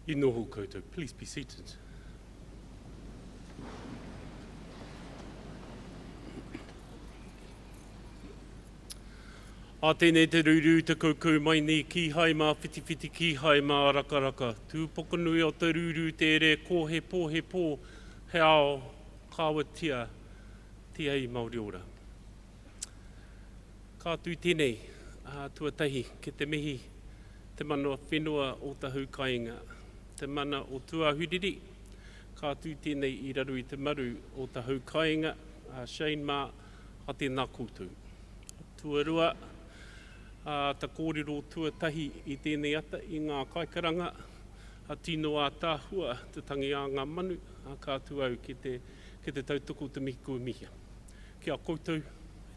I noho koutou. Please be seated. A tēnei te ruru te kaukau mai ni ki hai mā whiti ki hai mā rakaraka. Tūpoko nui o te ruru te re ko he pō he ao kāwatia te ai Māori ora. Kā tū tēnei tuatahi ke te mihi te mana whenua o ta haukainga. Te mana o tuahuriri, kā tū tēnei I raru I te maru o ta haukainga, Shane mā a tēnā koutou. Tuarua, ta kōrero tuatahi I tēnei ata I ngā kaikaranga, a tino a tāhua te tangi a ngā manu, a kā tuau ke te tautoko te mihi kua mihia. Kia koutou,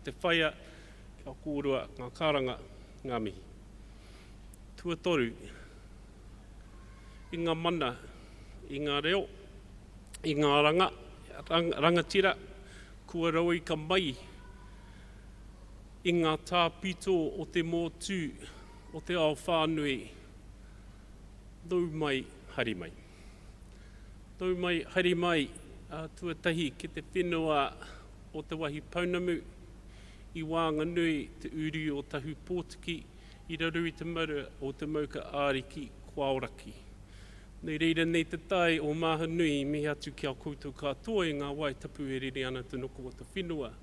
te whaia, kia kōrua ngā karanga, ngā mihi. Tuatoru, I ngā mana, I ngā reo, I ngā rangatira, kua raui ka mai, I ngā tāpito o te mōtū, o te ao whānui, nau mai, hari mai. Nau mai, hari mai, tuatahi ke te whenua o te wahi paunamu, I wānganui te uru o tahu pōtiki, I raru I te mara o te mauka āriki, Kwaoraki. Nei reira nei te tai o maha nui me atu ki a koutou katoa I ngā wai tapu e rere ana te noko o te whenua.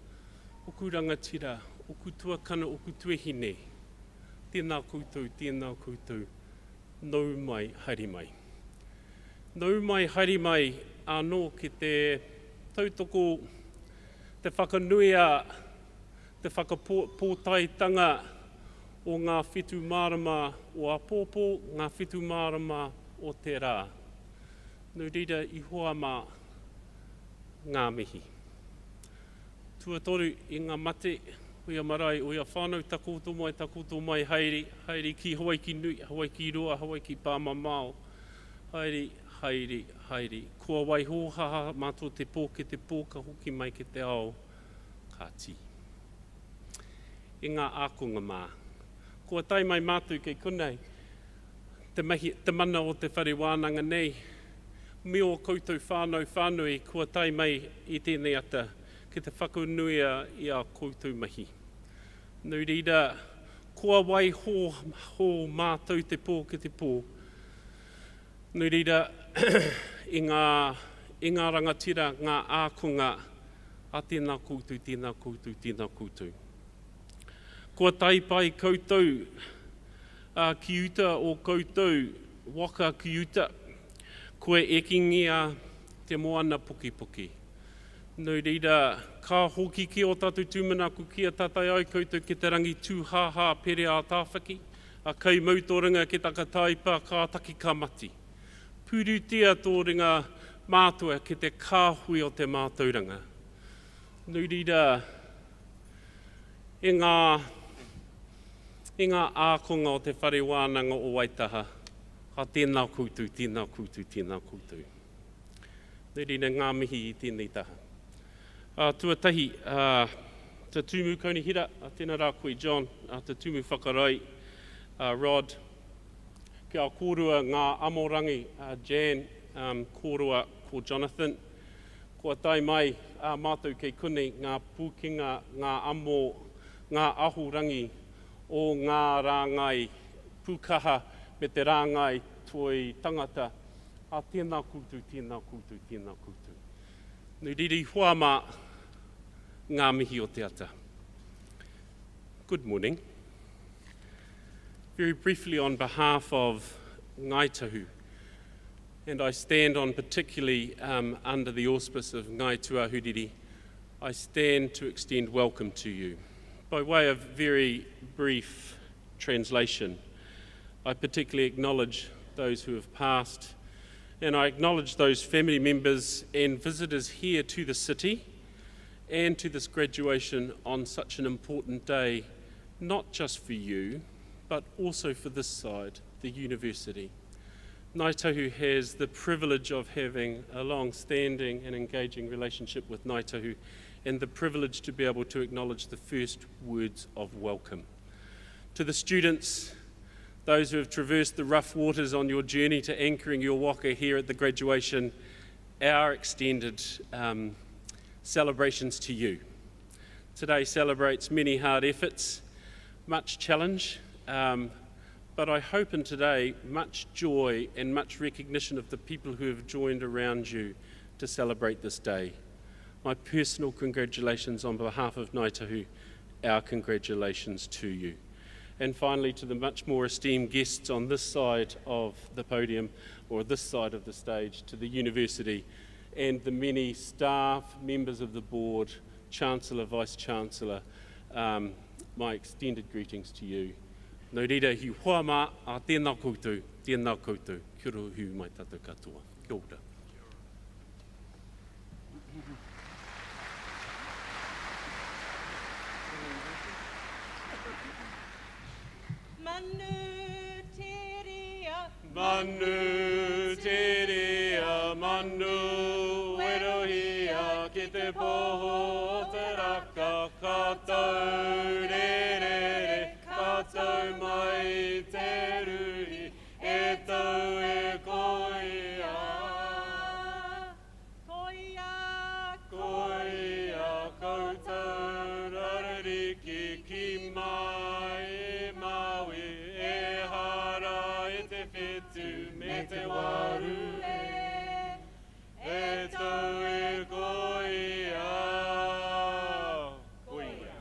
Oku rangatira, oku tuakana, oku tuehine. Tēnā koutou, nau mai, haere mai. Nau mai, haere mai, anō ki te tautoko, te whakanuia, te whakapōtaitanga o ngā whetū marama o Apōpō, ngā whetū marama o te rā. Nau reira I hoa mā ngā mihi. Tuatoru I ngā mate, oia marae, oia whānau, takoto mai, haere ki Hawaii nui, Hawaii ki roa, Hawaii ki pāmamao. Haere. Kua wai hōhaha mātou te pō ke te pō, ka hoki mai ke te ao, ka ti. I ngā ākonga mā. Kua tai mai mātou kei konei, te mana o te whare wānanga nei, me o koutou whānui, kua tai mai I tēnei ata, ke te whakanuia I a koutou mahi. Nau reira, kua wai hō mātou te pō ke te pō. Nau reira, I ngā rangatira, ngā ākonga, a tēnā koutou. Kua tai pai koutou, ki uta o koutou, waka ki uta, koe ekingia te moana puki. Nau reira, ka hoki ki o tātou tūmanaku kia tatai ai koutou ki te rangi tūhaha pere a tāwhaki, a kei mautoringa ki takataipa ka taki ka mati. Purutia tō ringa mātua ki te kāhui o te mātauranga. Nau reira, I ngā ākonga o te whare wānanga o Waitaha, ka tēnā koutou. Nau reira ngā mihi I tēnei taha. Tuatahi, te tūmu kaunihira, tēnā rā koe John, te tūmu whakarai, Rod, kia kōrua ngā amorangi, Jan, kōrua ko Jonathan, kua tai mai mātou kei kune ngā pūkinga, ngā amo, ngā ahurangi, o ngā rāngai pūkaha me te rāngai toi tangata, a tēnā koutou. Nau reira I hoa mā ngā mihi o te ata. Good morning. Very briefly on behalf of Ngai Tahu, and I stand on particularly under the auspice of Ngai Tuahuriri, I stand to extend welcome to you. By way of very brief translation, I particularly acknowledge those who have passed, and I acknowledge those family members and visitors here to the city and to this graduation on such an important day, not just for you, but also for this side, the university. Ngai Tahu has the privilege of having a long-standing and engaging relationship with Ngai Tahu and the privilege to be able to acknowledge the first words of welcome. To the students, those who have traversed the rough waters on your journey to anchoring your waka here at the graduation, our extended celebrations to you. Today celebrates many hard efforts, much challenge, but I hope in today much joy and much recognition of the people who have joined around you to celebrate this day. My personal congratulations on behalf of Ngāi Tahu, our congratulations to you. And finally, to the much more esteemed guests on this side of the podium, or this side of the stage, to the university, and the many staff, members of the board, Chancellor, Vice-Chancellor, my extended greetings to you. Nō reira, hi hoa mā a tēnā koutou, kia ora hu mai tātou katoa. Kia ora. Manu te rea, Manu te rea, manu werohia ki te poho o te raka, katou re re, katou mai te ruhi, e tau e koia. koia, Koia koutou rarariki ki mai e maui, e hara e te whetu me te waru e tau e koia. Koia.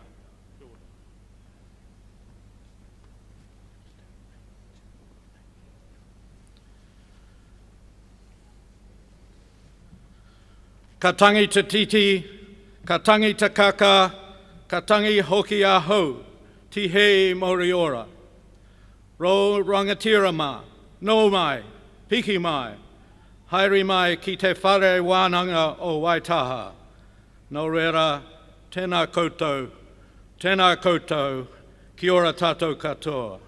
Ka tangi te titi, ka tangi te kaka, ka tangi hoki a hou, ti hei moriora. Ro rangatira mā, no mai, piki mai, haere mai ki te whare wānanga o Waitaha. Nō reira, tēnā koutou, kia ora tātou katoa.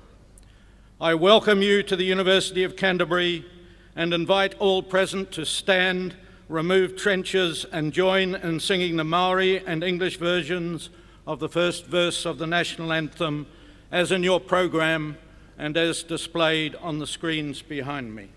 I welcome you to the University of Canterbury and invite all present to stand, remove trenches and join in singing the Maori and English versions of the first verse of the national anthem as in your program and as displayed on the screens behind me.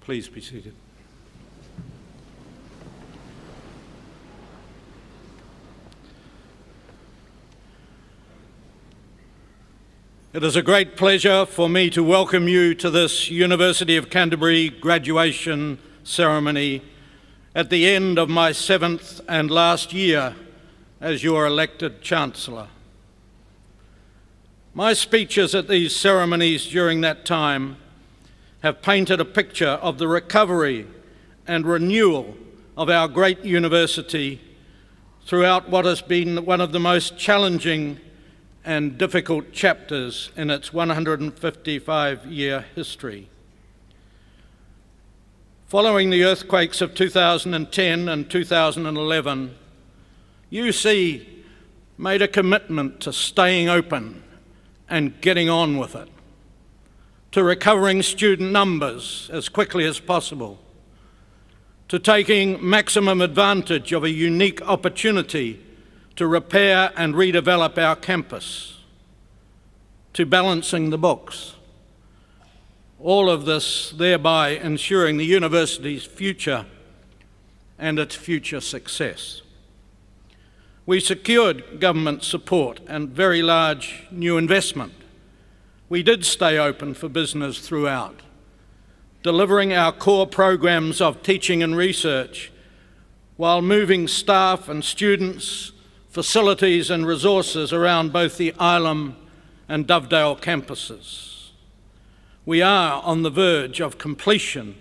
Please be seated. It is a great pleasure for me to welcome you to this University of Canterbury graduation ceremony at the end of my 7th and last year as your elected Chancellor. My speeches at these ceremonies during that time have painted a picture of the recovery and renewal of our great university throughout what has been one of the most challenging and difficult chapters in its 155-year history. Following the earthquakes of 2010 and 2011, UC made a commitment to staying open and getting on with it, to recovering student numbers as quickly as possible, to taking maximum advantage of a unique opportunity to repair and redevelop our campus, to balancing the books. All of this thereby ensuring the university's future and its future success. We secured government support and very large new investment. We did stay open for business throughout, delivering our core programs of teaching and research while moving staff and students, facilities and resources around both the Ilam and Dovedale campuses. We are on the verge of completion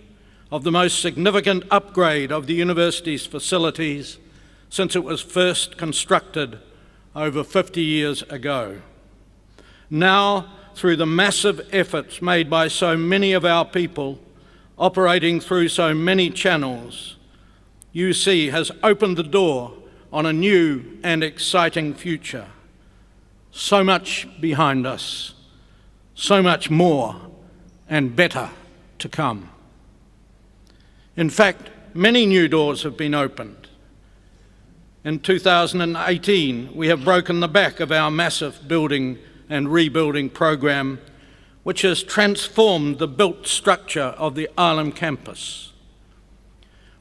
of the most significant upgrade of the university's facilities since it was first constructed over 50 years ago. Now, through the massive efforts made by so many of our people operating through so many channels, UC has opened the door on a new and exciting future. So much behind us, so much more and better to come. In fact, many new doors have been opened. In 2018, we have broken the back of our massive building and rebuilding program, which has transformed the built structure of the Ilam campus.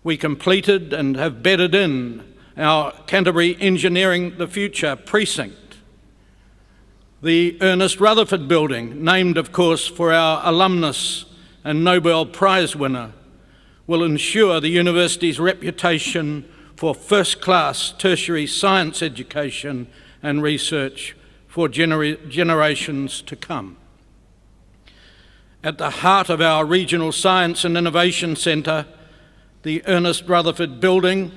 We completed and have bedded in our Canterbury Engineering the Future precinct. The Ernest Rutherford building, named of course for our alumnus and Nobel Prize winner, will ensure the university's reputation for first-class tertiary science education and research for generations to come. At the heart of our Regional Science and Innovation Centre, the Ernest Rutherford building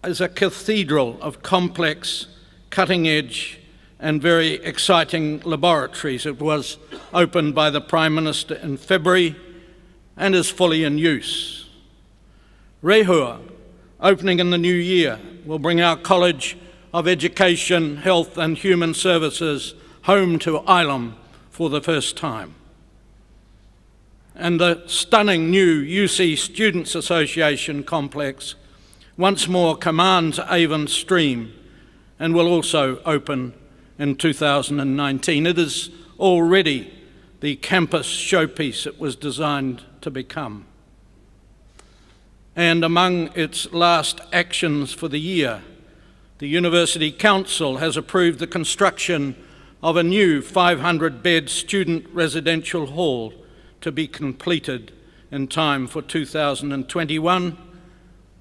is a cathedral of complex, cutting-edge and very exciting laboratories. It was opened by the Prime Minister in February and is fully in use. Rehua, opening in the new year, will bring our College of Education, Health and Human Services home to Ilam for the first time. And the stunning new UC Students Association complex once more commands Avon Stream and will also open in 2019. It is already the campus showpiece it was designed to become. And among its last actions for the year, the University Council has approved the construction of a new 500-bed student residential hall to be completed in time for 2021,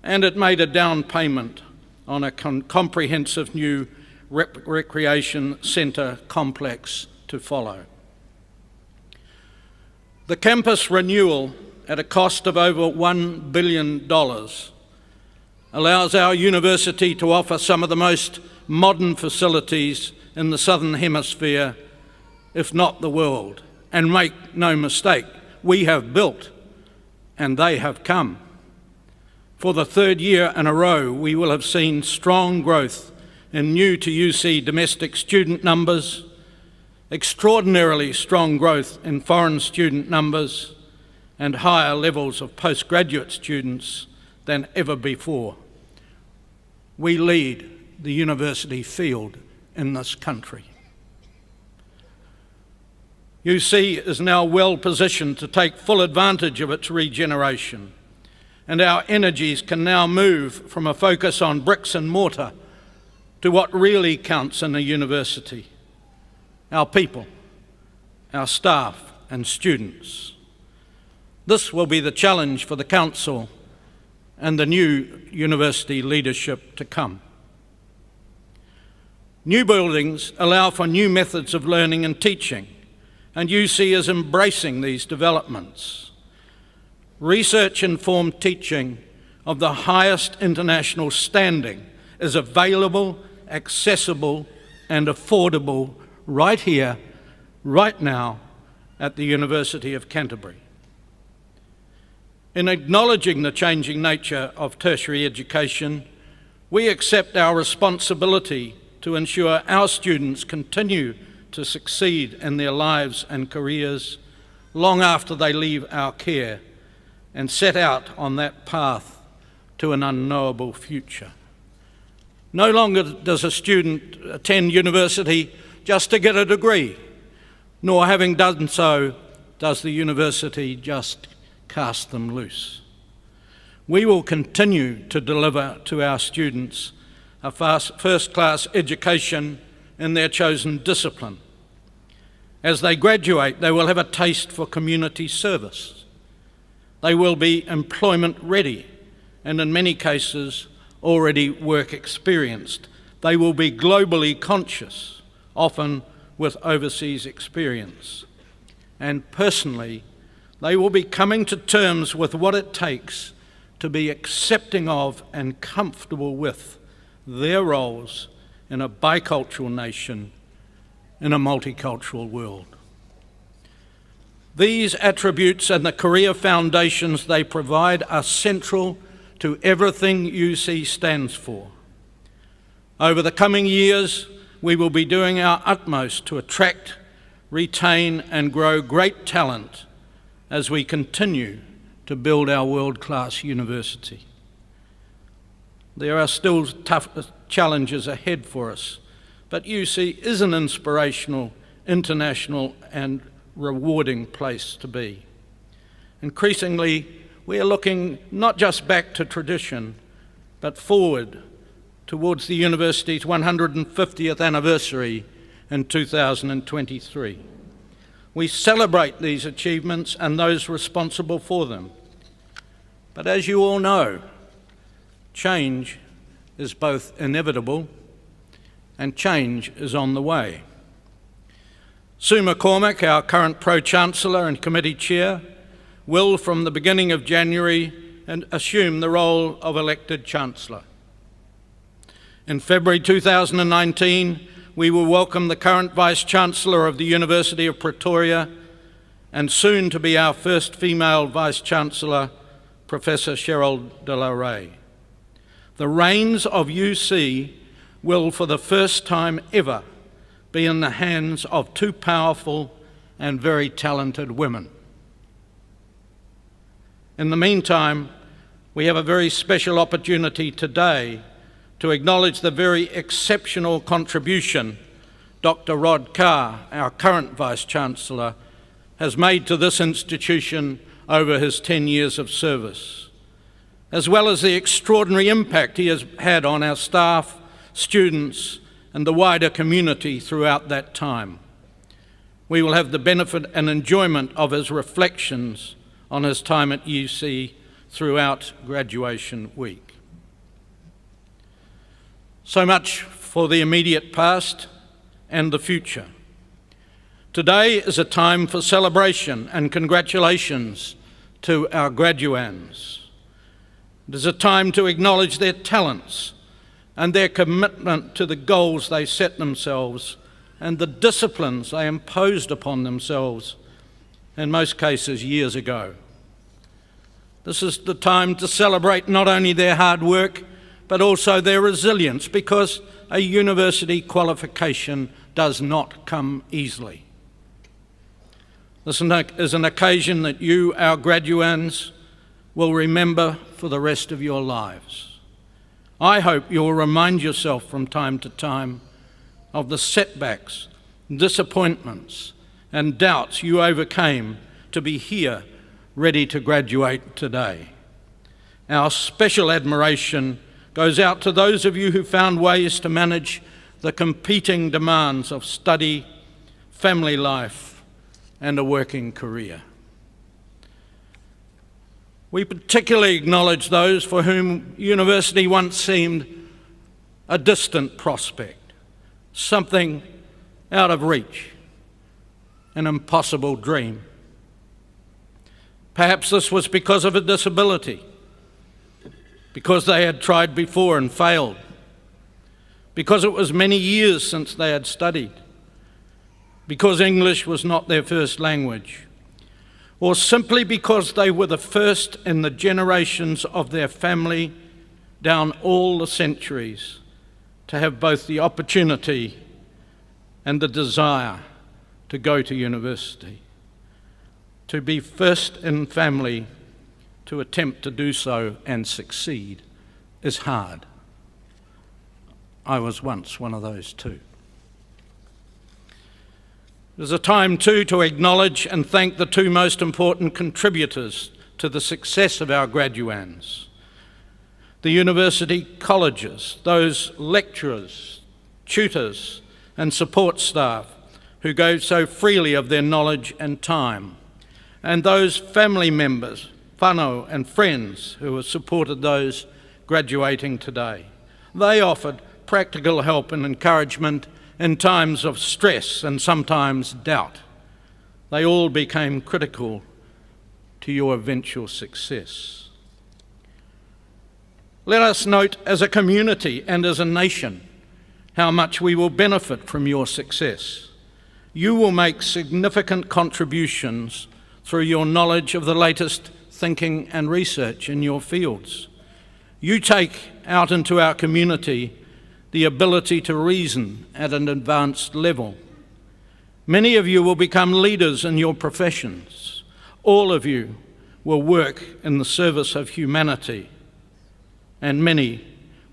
and it made a down payment on a comprehensive new recreation centre complex to follow. The campus renewal, at a cost of over $1 billion, allows our university to offer some of the most modern facilities in the Southern Hemisphere, if not the world. And make no mistake, we have built and they have come. For the third year in a row, we will have seen strong growth in new to UC domestic student numbers, extraordinarily strong growth in foreign student numbers, and higher levels of postgraduate students than ever before. We lead the university field in this country. UC is now well positioned to take full advantage of its regeneration, and our energies can now move from a focus on bricks and mortar to what really counts in a university: our people, our staff and students. This will be the challenge for the Council and the new university leadership to come. New buildings allow for new methods of learning and teaching, and UC is embracing these developments. Research-informed teaching of the highest international standing is available, accessible, and affordable right here, right now, at the University of Canterbury. In acknowledging the changing nature of tertiary education, we accept our responsibility to ensure our students continue to succeed in their lives and careers long after they leave our care and set out on that path to an unknowable future. No longer does a student attend university just to get a degree, nor having done so, does the university just cast them loose. We will continue to deliver to our students a first-class education in their chosen discipline. As they graduate, they will have a taste for community service. They will be employment ready and in many cases already work experienced. They will be globally conscious, often with overseas experience. And personally, they will be coming to terms with what it takes to be accepting of and comfortable with their roles in a bicultural nation, in a multicultural world. These attributes and the career foundations they provide are central to everything UC stands for. Over the coming years, we will be doing our utmost to attract, retain, and grow great talent as we continue to build our world-class university. There are still tough challenges ahead for us, but UC is an inspirational, international, and rewarding place to be. Increasingly, we are looking not just back to tradition, but forward towards the university's 150th anniversary in 2023. We celebrate these achievements and those responsible for them. But as you all know, change is both inevitable and change is on the way. Sue McCormick, our current Pro-Chancellor and Committee Chair, will from the beginning of January assume the role of elected Chancellor. In February 2019, we will welcome the current Vice-Chancellor of the University of Pretoria and soon to be our first female Vice-Chancellor, Professor Cheryl de la Rey. The reins of UC will, for the first time ever, be in the hands of two powerful and very talented women. In the meantime, we have a very special opportunity today to acknowledge the very exceptional contribution Dr. Rod Carr, our current Vice-Chancellor, has made to this institution over his 10 years of service, as well as the extraordinary impact he has had on our staff, students, and the wider community throughout that time. We will have the benefit and enjoyment of his reflections on his time at UC throughout graduation week. So much for the immediate past and the future. Today is a time for celebration and congratulations to our graduands. It is a time to acknowledge their talents and their commitment to the goals they set themselves and the disciplines they imposed upon themselves, in most cases years ago. This is the time to celebrate not only their hard work, but also their resilience, because a university qualification does not come easily. This is an occasion that you, our graduands, will remember for the rest of your lives. I hope you'll remind yourself from time to time of the setbacks, disappointments, and doubts you overcame to be here, ready to graduate today. Our special admiration goes out to those of you who found ways to manage the competing demands of study, family life, and a working career. We particularly acknowledge those for whom university once seemed a distant prospect, something out of reach, an impossible dream. Perhaps this was because of a disability, because they had tried before and failed, because it was many years since they had studied, because English was not their first language, or simply because they were the first in the generations of their family down all the centuries to have both the opportunity and the desire to go to university. To be first in family to attempt to do so and succeed is hard. I was once one of those too. There's a time too to acknowledge and thank the two most important contributors to the success of our graduands. The university colleges, those lecturers, tutors and support staff who gave so freely of their knowledge and time, and those family members, whānau and friends who have supported those graduating today. They offered practical help and encouragement in times of stress and sometimes doubt. They all became critical to your eventual success. Let us note as a community and as a nation how much we will benefit from your success. You will make significant contributions through your knowledge of the latest thinking and research in your fields. You take out into our community the ability to reason at an advanced level. Many of you will become leaders in your professions. All of you will work in the service of humanity, and many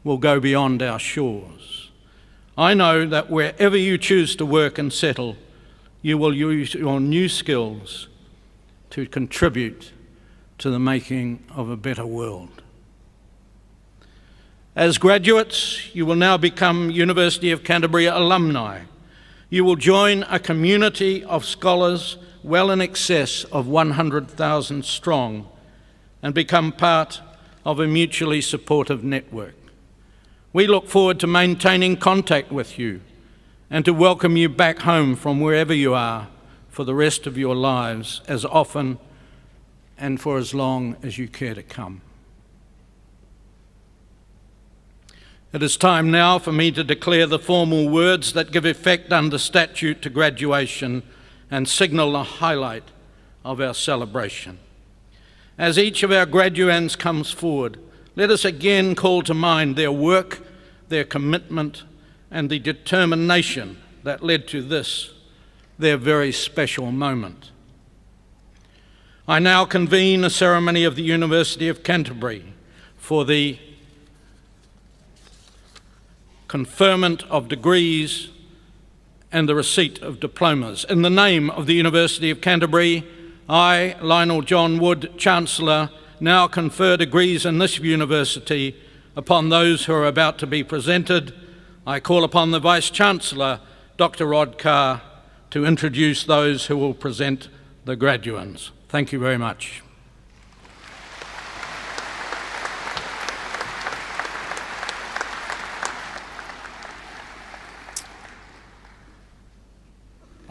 will go beyond our shores. I know that wherever you choose to work and settle, you will use your new skills to contribute to the making of a better world. As graduates, you will now become University of Canterbury alumni. You will join a community of scholars well in excess of 100,000 strong and become part of a mutually supportive network. We look forward to maintaining contact with you and to welcome you back home from wherever you are for the rest of your lives, as often and for as long as you care to come. It is time now for me to declare the formal words that give effect under statute to graduation and signal the highlight of our celebration. As each of our graduands comes forward, let us again call to mind their work, their commitment, and the determination that led to this, their very special moment. I now convene a ceremony of the University of Canterbury for the conferment of degrees and the receipt of diplomas. In the name of the University of Canterbury, I, Lionel John Wood, Chancellor, now confer degrees in this university upon those who are about to be presented. I call upon the vice-chancellor, Dr. Rod Carr, to introduce those who will present the graduands. Thank you very much.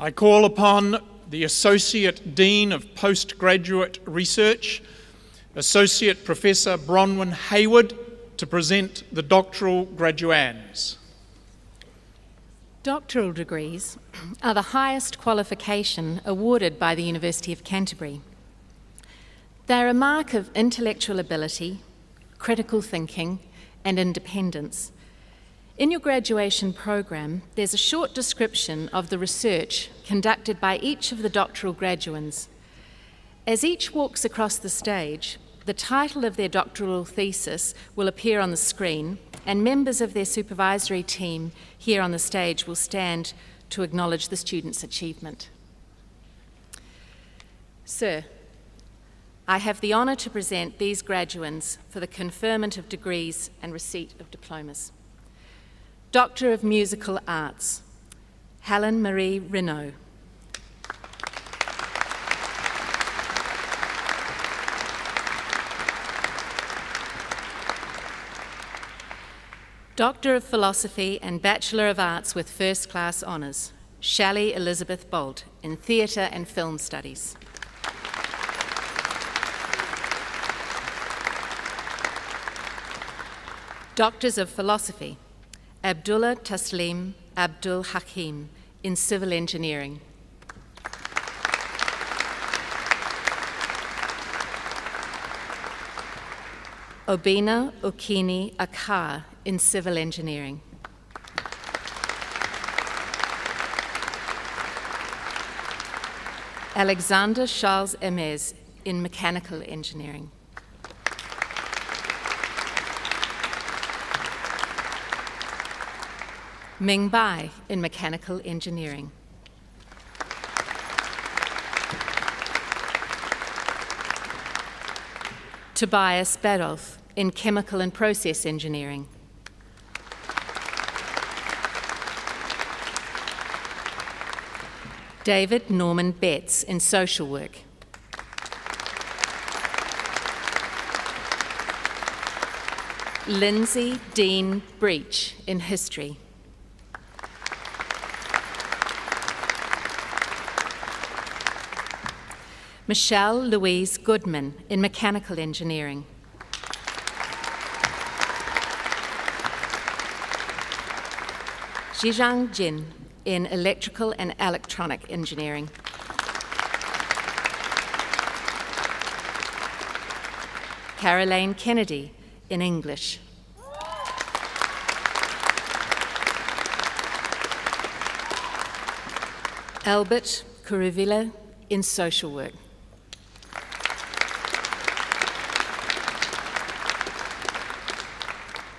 I call upon the Associate Dean of Postgraduate Research, Associate Professor Bronwyn Hayward, to present the doctoral graduands. Doctoral degrees are the highest qualification awarded by the University of Canterbury. They're a mark of intellectual ability, critical thinking, and independence. In your graduation program, there's a short description of the research conducted by each of the doctoral graduands. As each walks across the stage, the title of their doctoral thesis will appear on the screen, and members of their supervisory team here on the stage will stand to acknowledge the student's achievement. Sir, I have the honour to present these graduands for the conferment of degrees and receipt of diplomas. Doctor of Musical Arts, Helen Marie Renaud. Doctor of Philosophy and Bachelor of Arts with First Class Honours, Shelley Elizabeth Bolt, in Theatre and Film Studies. Doctors of Philosophy, Abdullah Taslim Abdul Hakim, in Civil Engineering. Obina Okini Akar, in Civil Engineering. Alexander Charles Emez, in Mechanical Engineering. Ming Bai, in Mechanical Engineering. Tobias Badolf, in Chemical and Process Engineering. David Norman Betts, in Social Work. Lindsay Dean Breach, in History. Michelle Louise Goodman, in Mechanical Engineering. Zhizhang Jin, in Electrical and Electronic Engineering. Caroline Kennedy, in English. Albert Kuruvila, in Social Work.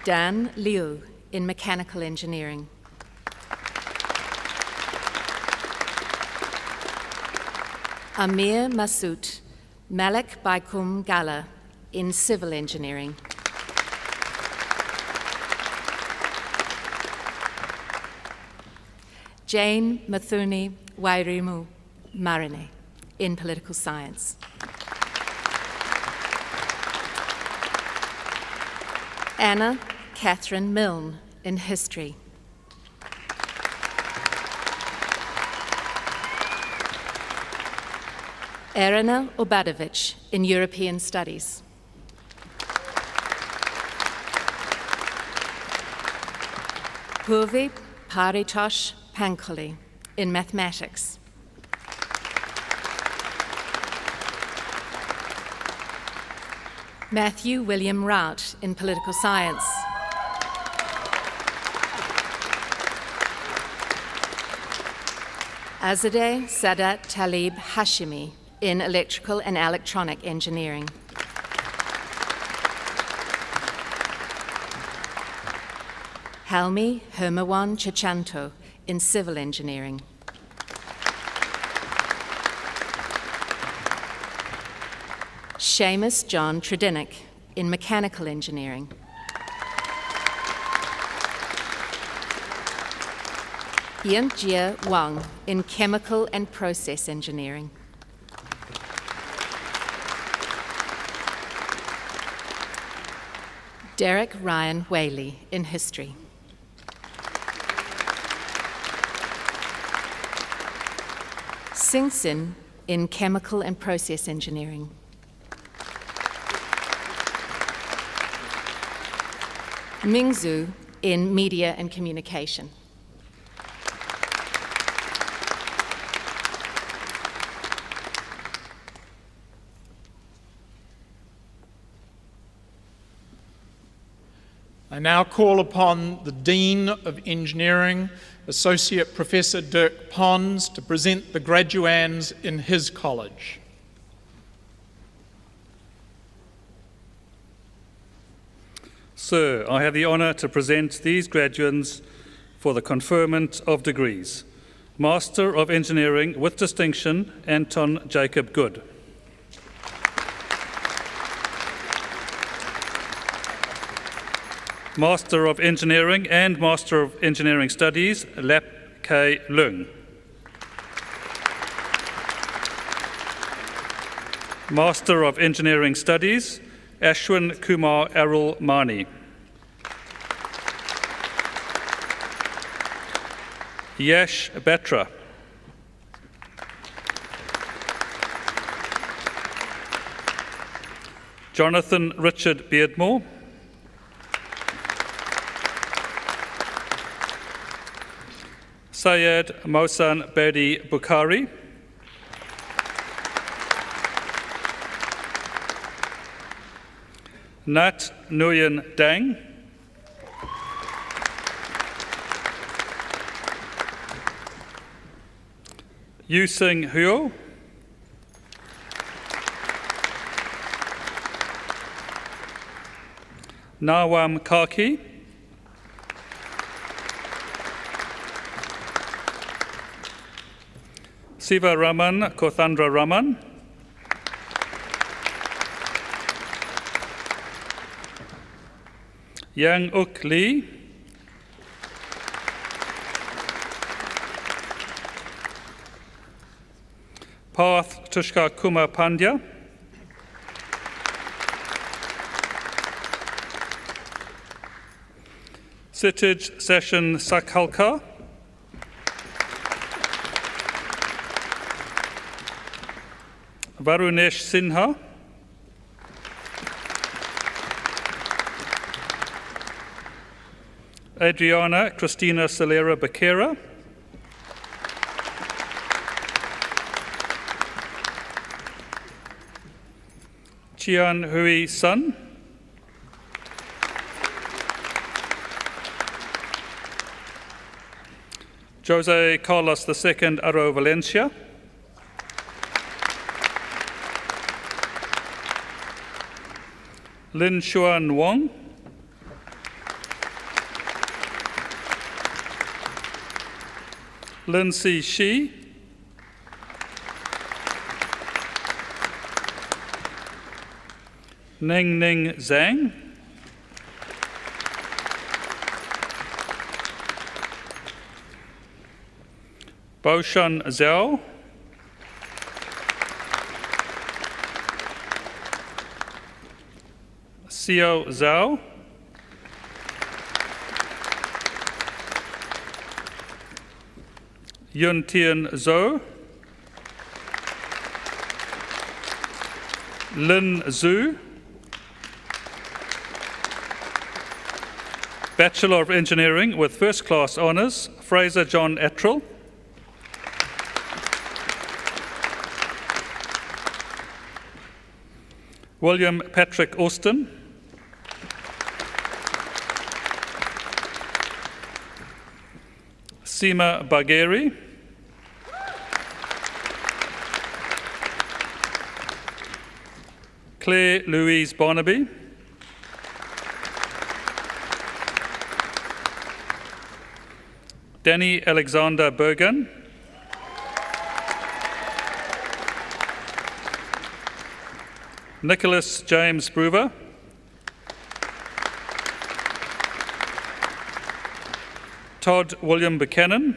Dan Liu, in Mechanical Engineering. Amir Masood Malik Baikum Gala, in Civil Engineering. Jane Mathuni Wairimu Marine, in Political Science. Anna Catherine Milne, in History. Erina Obadovich, in European Studies. Purvi Paritosh Pankoli, in Mathematics. Matthew William Rout, in Political Science. Azadeh Sadat Talib Hashimi, in Electrical and Electronic Engineering. Halmi Hermawan Chachanto, in Civil Engineering. Seamus John Tredinnick, in Mechanical Engineering. Ian Jia Wang, in Chemical and Process Engineering. Derek Ryan Whaley, in History. Sing Sin, in Chemical and Process Engineering. Ming Zhu, in Media and Communication. I now call upon the Dean of Engineering, Associate Professor Dirk Pons, to present the graduands in his college. Sir, I have the honour to present these graduands for the conferment of degrees. Master of Engineering with distinction, Anton Jacob Good. Master of Engineering and Master of Engineering Studies, Lap K. Lung. Master of Engineering Studies, Ashwin Kumar Arul Mani. Yash Batra. Jonathan Richard Beardmore. Syed Mohsen Bedi Bukhari. Nat Nguyen Dang. Yu Sing Huo. Nawam Kaki. Siva Raman Kothandra Raman. Yang Uk Lee. Parth Tushka Kumar Pandya. Sitij Session Sakhalkar. Varunesh Sinha. Adriana Christina Solera Becerra. Chian Hui Sun. Jose Carlos II Aro Valencia. Lin Xuan Wong. Lindsay Shi. Ning Ning Zhang. Baoshan Zhao. Xiao Zhao. Yun Tian Zhou. Lin Zhu. Bachelor of Engineering with First Class Honours, Fraser John Attrell. William Patrick Austin. Seema Bagheri. Claire Louise Barnaby. Danny Alexander Bergen. Nicholas James Brewer. Todd William Buchanan.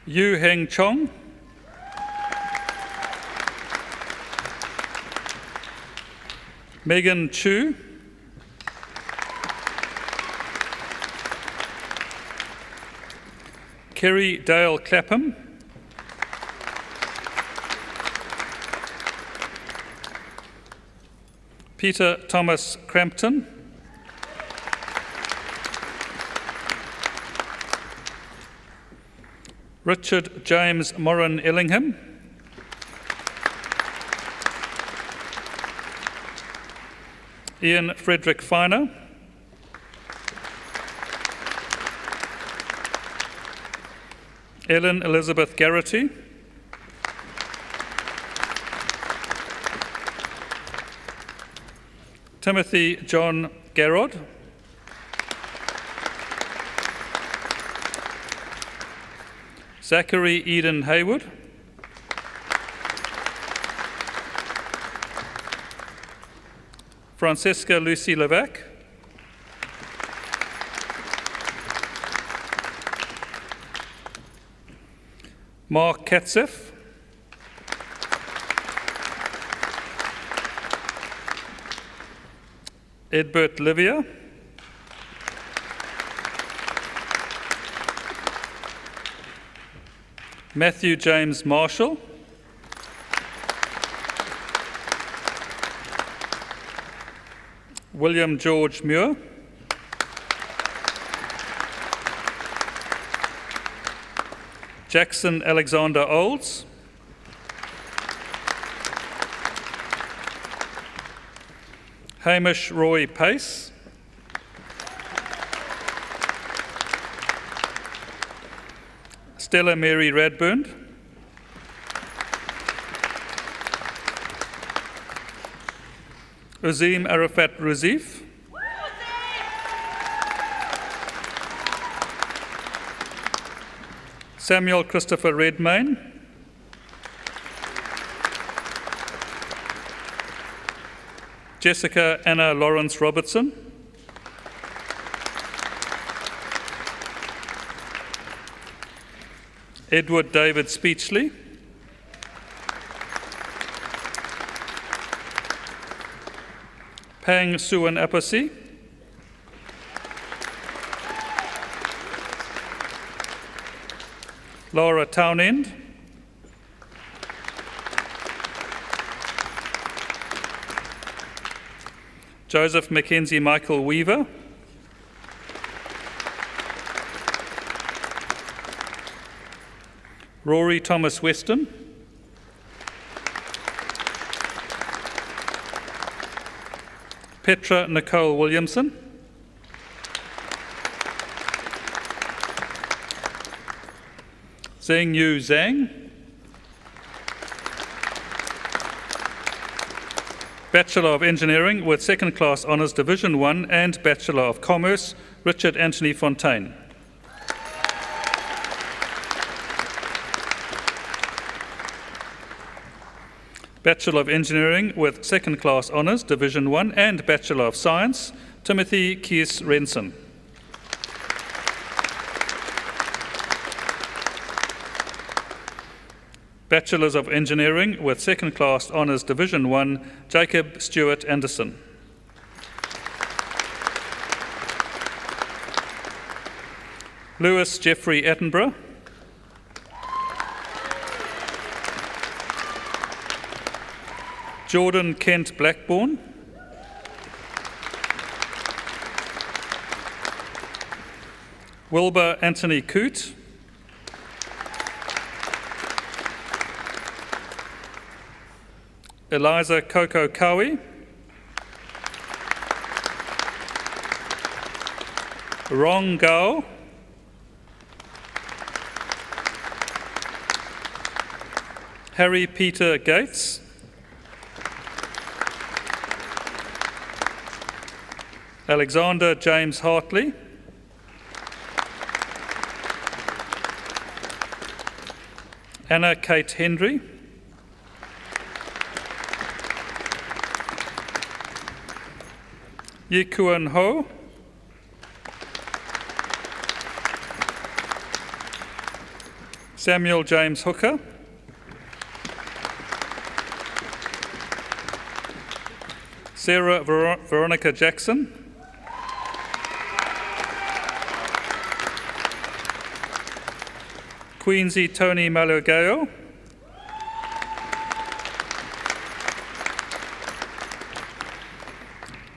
Yu Heng Chong. Megan Chu. Kerry Dale Clapham. Peter Thomas Crampton. Richard James Moran Ellingham. Ian Frederick Finer. Ellen Elizabeth Garrity. Timothy John Garrod. Zachary Eden Hayward. Francesca Lucy Levac. Mark Katzef. Edbert Livia. Matthew James Marshall. William George Muir. Jackson Alexander Olds. Hamish Roy Pace. Stella Mary Radburn. Uzim Arafat Ruzif. Samuel Christopher Redmayne. Jessica Anna Lawrence Robertson. Edward David Speechley. Pang Suan Apasi. Laura Townend. Joseph Mackenzie Michael Weaver. Rory Thomas Weston. Petra Nicole Williamson. Zheng Yu Zhang. Bachelor of Engineering with Second Class Honours Division 1 and Bachelor of Commerce, Richard Anthony Fontaine. Bachelor of Engineering with Second Class Honours Division 1 and Bachelor of Science, Timothy Kees Renson. Bachelors of Engineering with Second Class Honours Division 1, Jacob Stewart Anderson. Lewis Jeffrey Attenborough. Jordan Kent Blackburn. Wilbur Anthony Coote. Eliza Coco Cowie. Rong Gao. Harry Peter Gates. Alexander James Hartley. Anna Kate Hendry. Yikuan Ho. Samuel James Hooker. Sarah Veronica Jackson. Queensy Tony Malugao.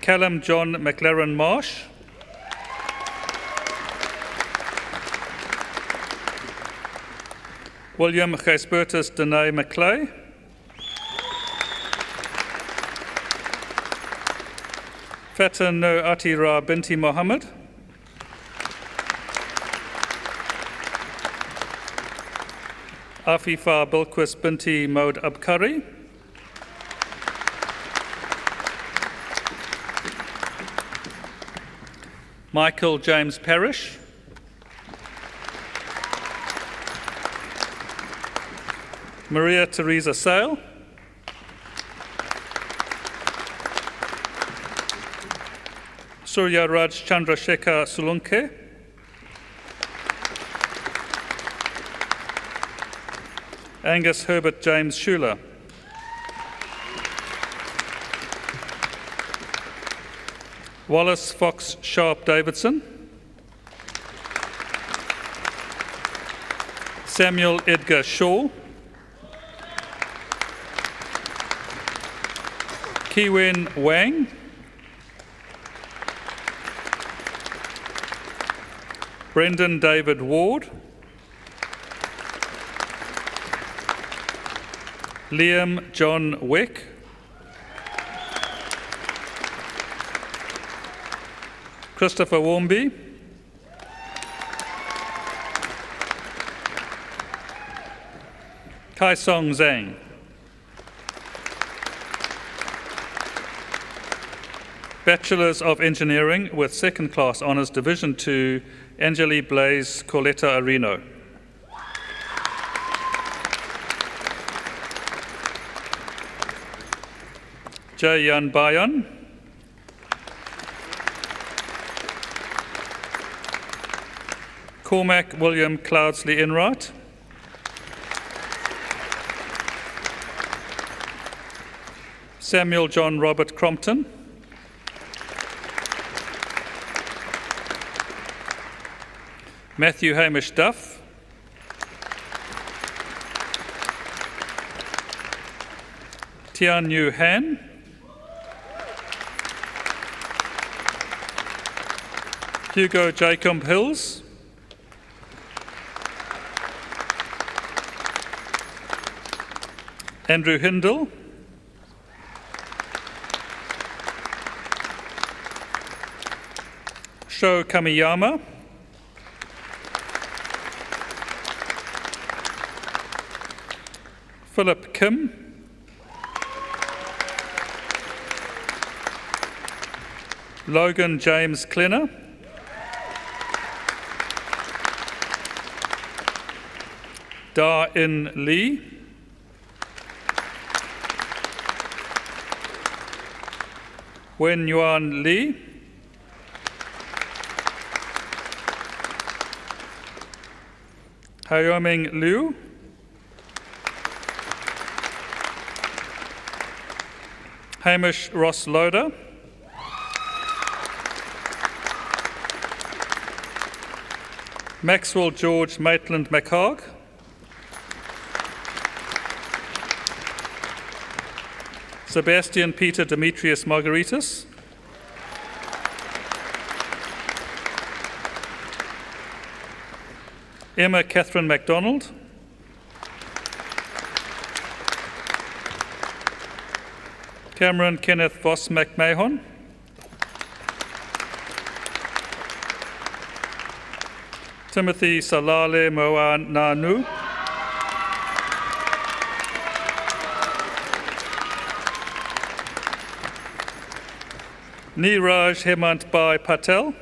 Callum John McLaren Marsh. William Gysbertus Dene McClay. Fatin No Atira Binti Mohammed. Afifa Bilquis Binti Maud Abkari. Michael James Parrish. Maria Teresa Sale. Surya Raj Chandrasekhar Sulunke. Angus Herbert James Schuler. Wallace Fox Sharp Davidson. Samuel Edgar Shaw, Kiwen Wang, Brendan David Ward, Liam John Weck, Christopher Warmby, Kai Song Zhang, Bachelors of Engineering with Second Class Honours Division 2, Angeli Blaise Coletta Areno. Jayan Bayan, Cormac William Cloudsley Enright, Samuel John Robert Crompton, Matthew Hamish Duff, Tian Yu Han, Hugo Jacob Hills, Andrew Hindle, Sho Kamiyama, Philip Kim, Logan James Klenner, Da In Lee, Wen Yuan Lee, Haoming Liu, Hamish Ross Loader, Maxwell George Maitland McHarg, Sebastian Peter Demetrius Margaritis, Emma Catherine MacDonald, Cameron Kenneth Voss McMahon, Timothy Salale Moananu, Neeraj Hemant Bhai Patel,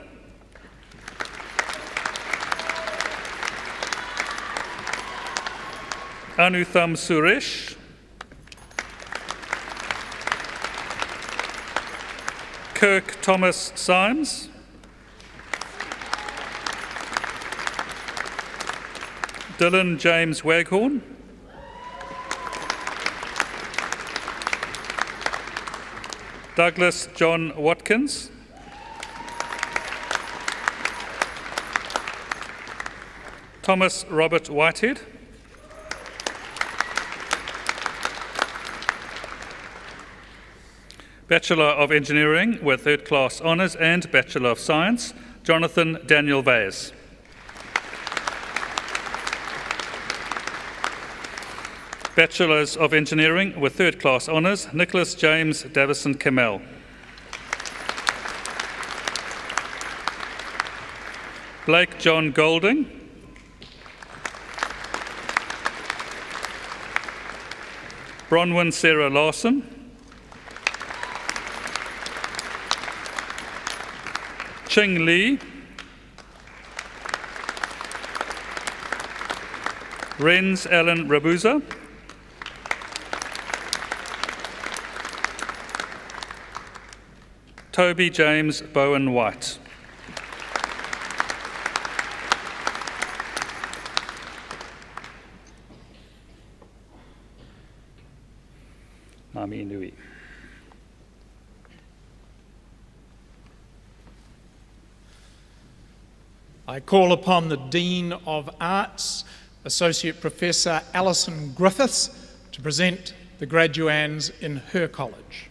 Anutham Suresh, Kirk Thomas Symes, Dylan James Waghorn, Douglas John Watkins, Thomas Robert Whitehead, Bachelor of Engineering with Third Class Honours and Bachelor of Science, Jonathan Daniel Vaz. Bachelors of Engineering with Third Class Honours, Nicholas James Davison Kamel. Blake John Golding. Bronwyn Sarah Lawson. Ching Lee. Renz Alan Rabuza. Toby James Bowen White. Mami Nui. I call upon the Dean of Arts, Associate Professor Alison Griffiths, to present the graduands in her college.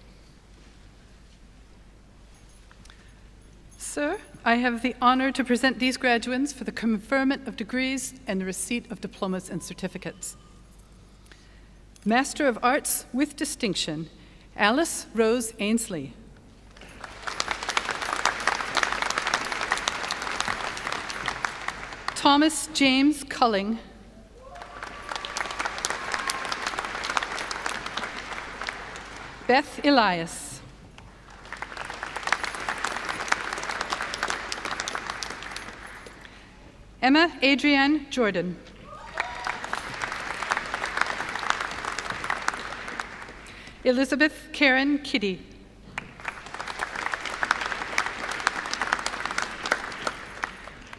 Sir, I have the honour to present these graduands for the conferment of degrees and the receipt of diplomas and certificates. Master of Arts with distinction, Alice Rose Ainsley. Thomas James Culling. Beth Elias. Emma Adrienne Jordan. Elizabeth Karen Kitty.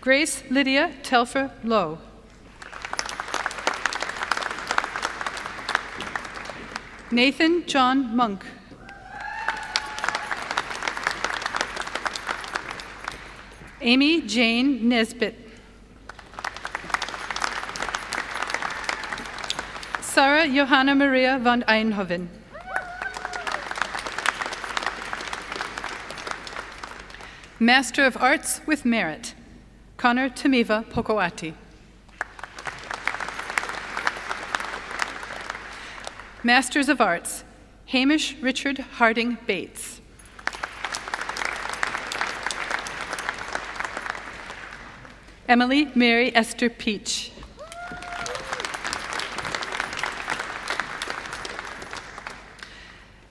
Grace Lydia Telfer Lowe. Nathan John Monk. Amy Jane Nesbitt. Sarah Johanna Maria van Eindhoven. Master of Arts with Merit, Connor Tamiva Pokoati. Masters of Arts, Hamish Richard Harding Bates. Emily Mary Esther Peach.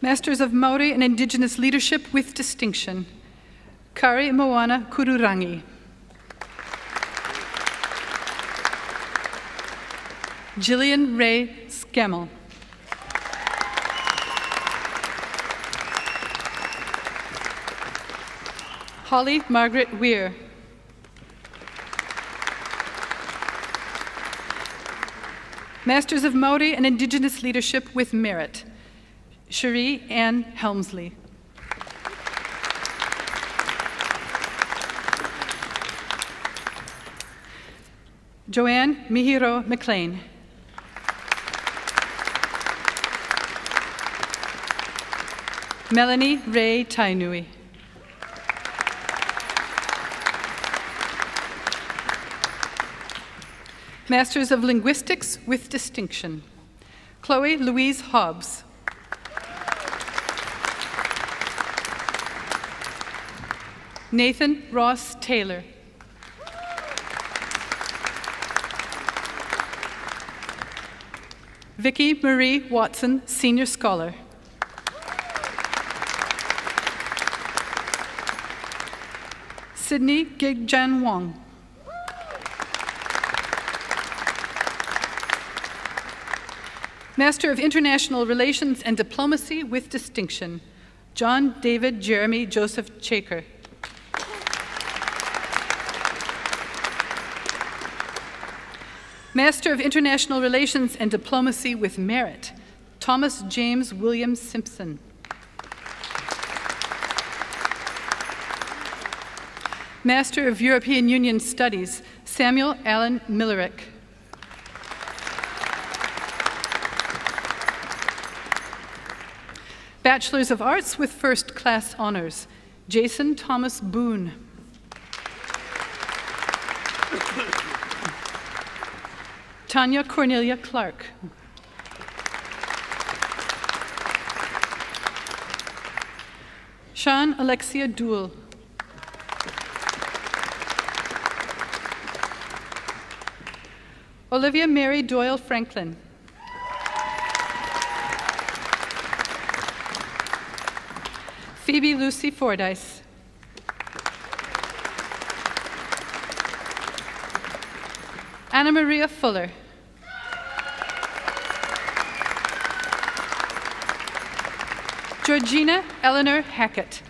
Masters of Maori and Indigenous Leadership with distinction, Kari Moana Kururangi. Gillian Ray Scammell. Holly Margaret Weir. Masters of Maori and Indigenous Leadership with Merit, Cherie Ann Helmsley. Joanne Mihiro McLean. Melanie Ray Tainui. Masters of Linguistics with distinction, Chloe Louise Hobbs. Nathan Ross Taylor. Vicki Marie Watson, Senior Scholar. Sydney Gigjan Wong. Master of International Relations and Diplomacy with distinction, John David Jeremy Joseph Chaker. Master of International Relations and Diplomacy with Merit, Thomas James William Simpson. Master of European Union Studies, Samuel Allen Millerick. Bachelors of Arts with First Class Honors, Jason Thomas Boone. Tanya Cornelia Clark. Sean Alexia Dool. Olivia Mary Doyle Franklin. Phoebe Lucy Fordyce. Anna Maria Fuller. Georgina Eleanor Hackett.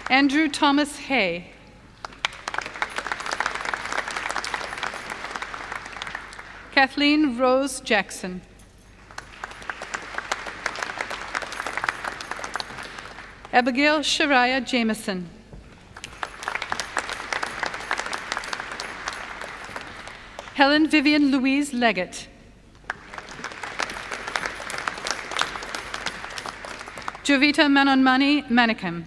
Andrew Thomas Hay. Kathleen Rose Jackson. Abigail Shariah Jameson. Helen Vivian Louise Leggett. Jovita Manonmani Manikim.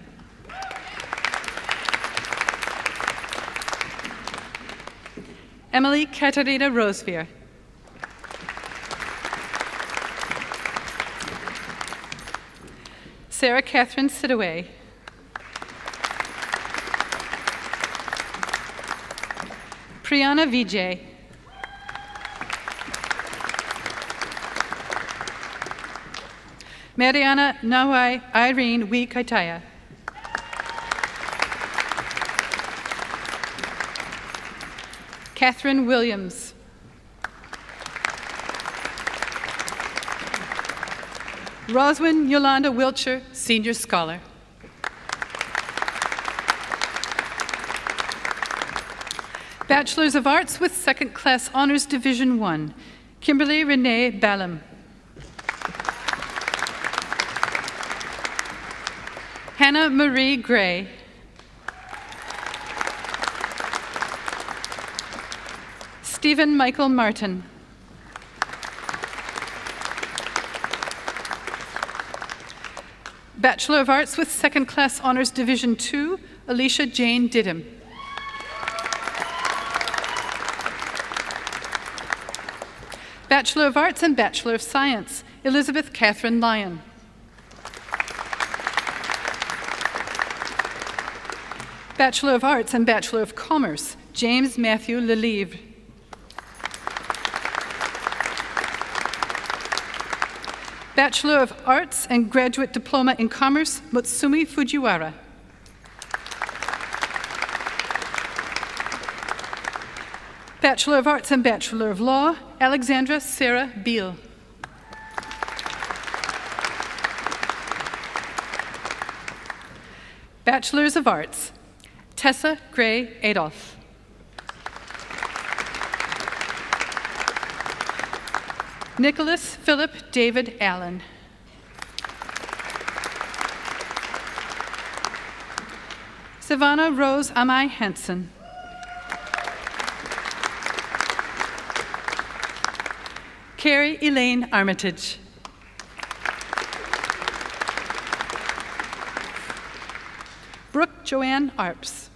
Emily Katarina Rosevier. Sarah Catherine Sidaway. Priyana Vijay. Mariana Nawai Irene Wee Kaitaya. Catherine Williams. Roswin Yolanda Wiltshire, Senior Scholar. Bachelors of Arts with Second Class Honors Division 1, Kimberly Renee Ballum. Hannah Marie Gray. Stephen Michael Martin. Bachelor of Arts with Second Class Honors Division 2, Alicia Jane Didham. Bachelor of Arts and Bachelor of Science, Elizabeth Catherine Lyon. Bachelor of Arts and Bachelor of Commerce, James Matthew Lelivre. Bachelor of Arts and Graduate Diploma in Commerce, Mutsumi Fujiwara. Bachelor of Arts and Bachelor of Law, Alexandra Sarah Beal. Bachelors of Arts, Tessa Gray Adolph. Nicholas Philip David Allen. Savannah Rose Amai Henson. Carrie Elaine Armitage. Brooke Joanne Arps.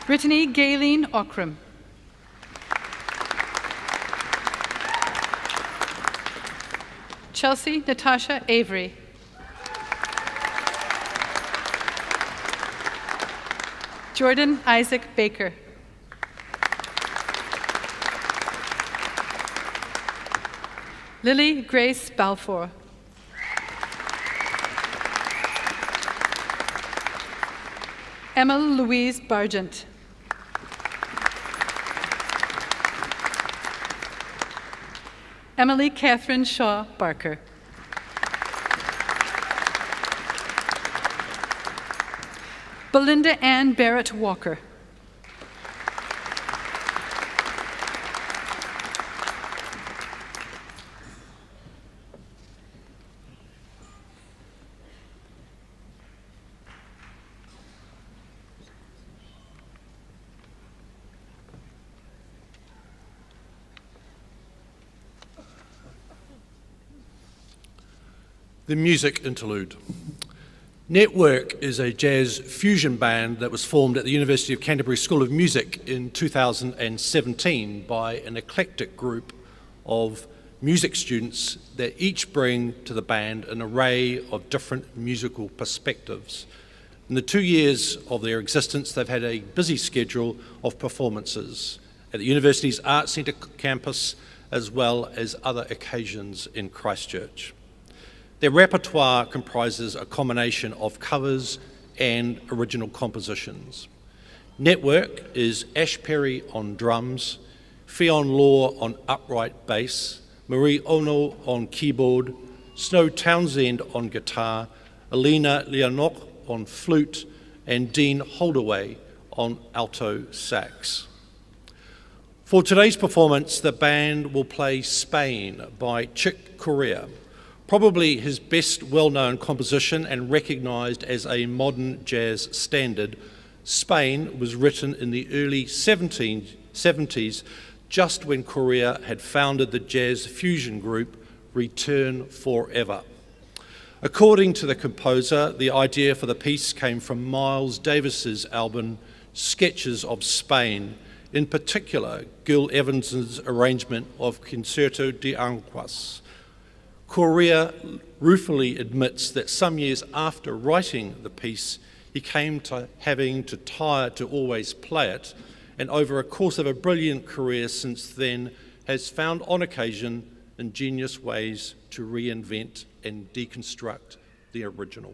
Brittany Gayleen Ockram. Chelsea Natasha Avery. Jordan Isaac Baker. Lily Grace Balfour. Emma Louise Bargent. Emily Catherine Shaw Barker. Belinda Ann Barrett Walker. The music interlude. Network is a jazz fusion band that was formed at the University of Canterbury School of Music in 2017 by an eclectic group of music students that each bring to the band an array of different musical perspectives. In the 2 years of their existence, they've had a busy schedule of performances at the university's Arts Centre campus, as well as other occasions in Christchurch. Their repertoire comprises a combination of covers and original compositions. Network is Ash Perry on drums, Fionn Law on upright bass, Marie Ono on keyboard, Snow Townsend on guitar, Alina Leonok on flute, and Dean Holdaway on alto sax. For today's performance, the band will play Spain by Chick Corea, probably his best well-known composition and recognised as a modern jazz standard. Spain was written in the early 1770s, just when Korea had founded the jazz fusion group Return Forever. According to the composer, the idea for the piece came from Miles Davis's album Sketches of Spain, in particular Gil Evans's arrangement of Concerto de Anguas. Korea ruefully admits that some years after writing the piece, he came to having to tire to always play it, and over a course of a brilliant career since then, has found on occasion ingenious ways to reinvent and deconstruct the original.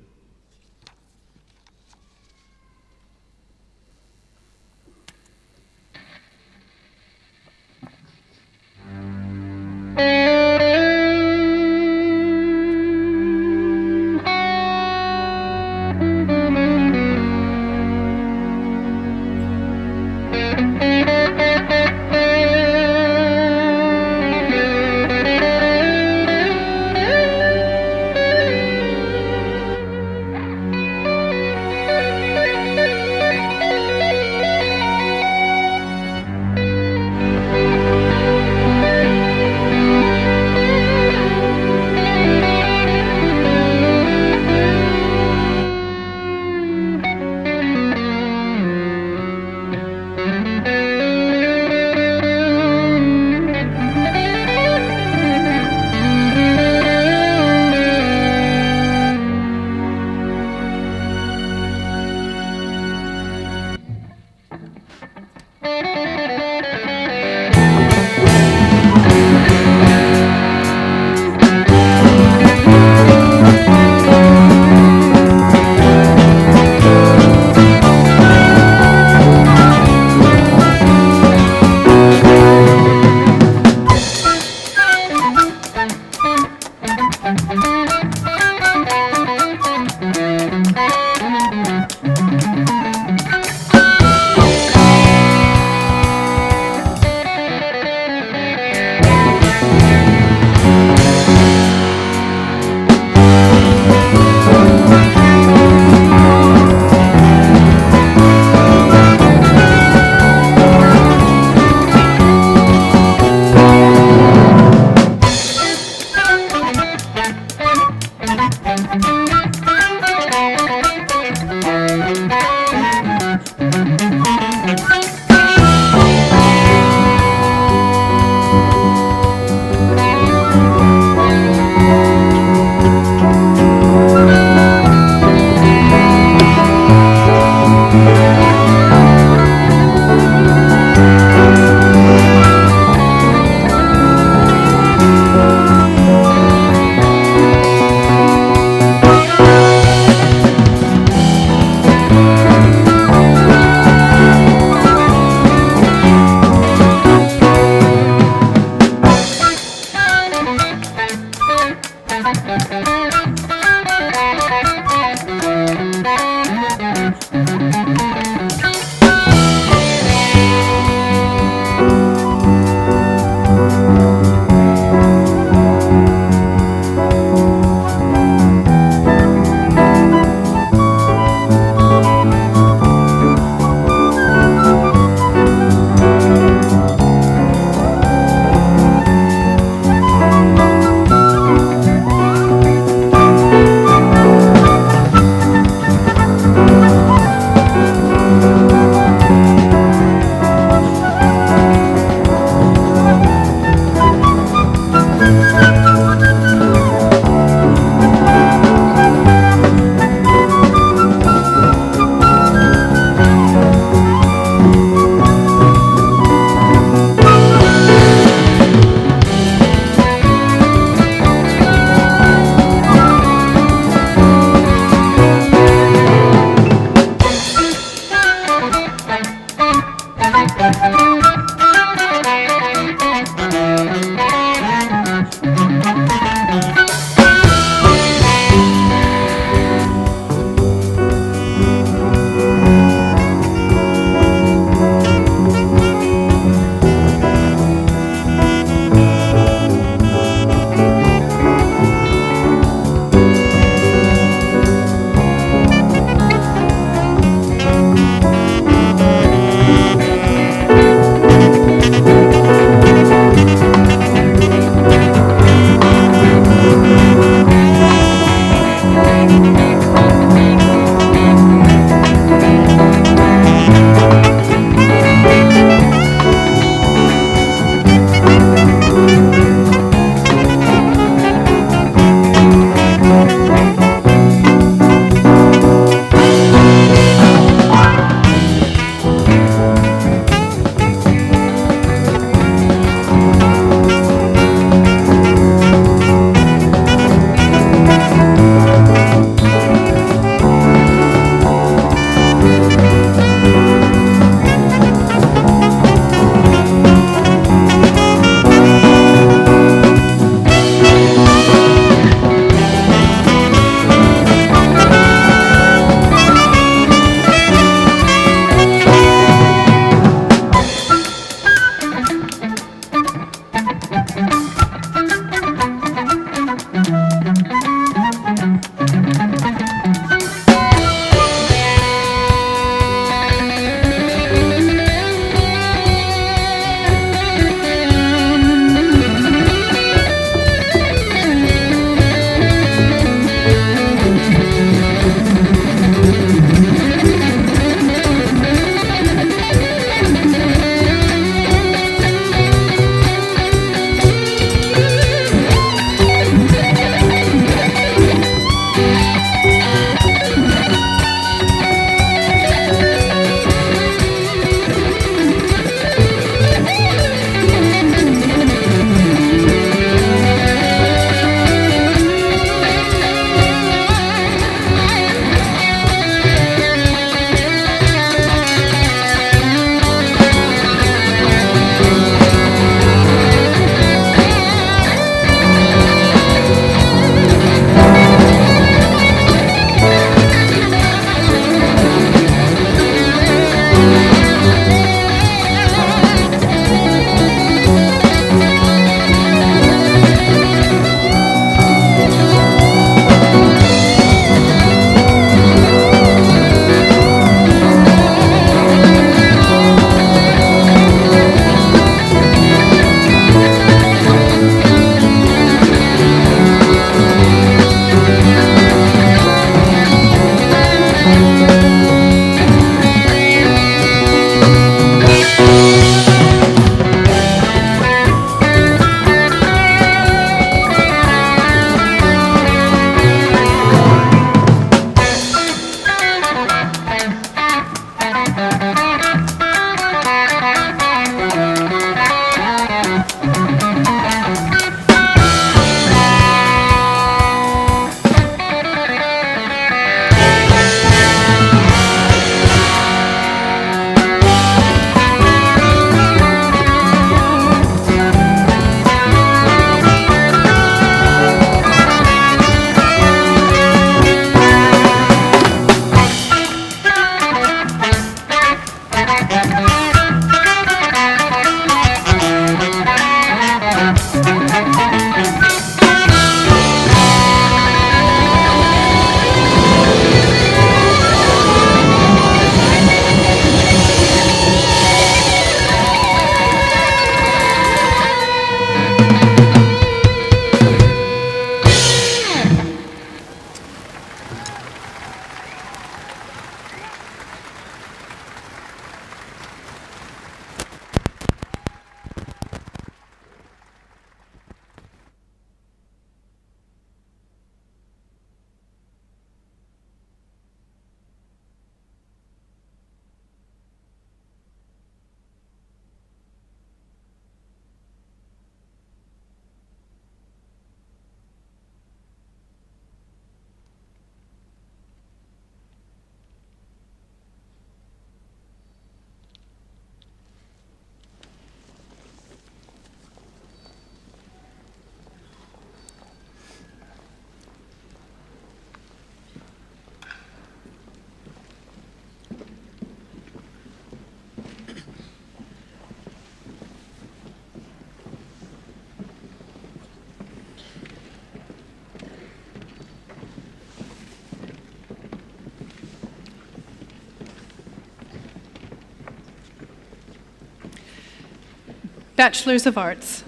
Bachelors of Arts,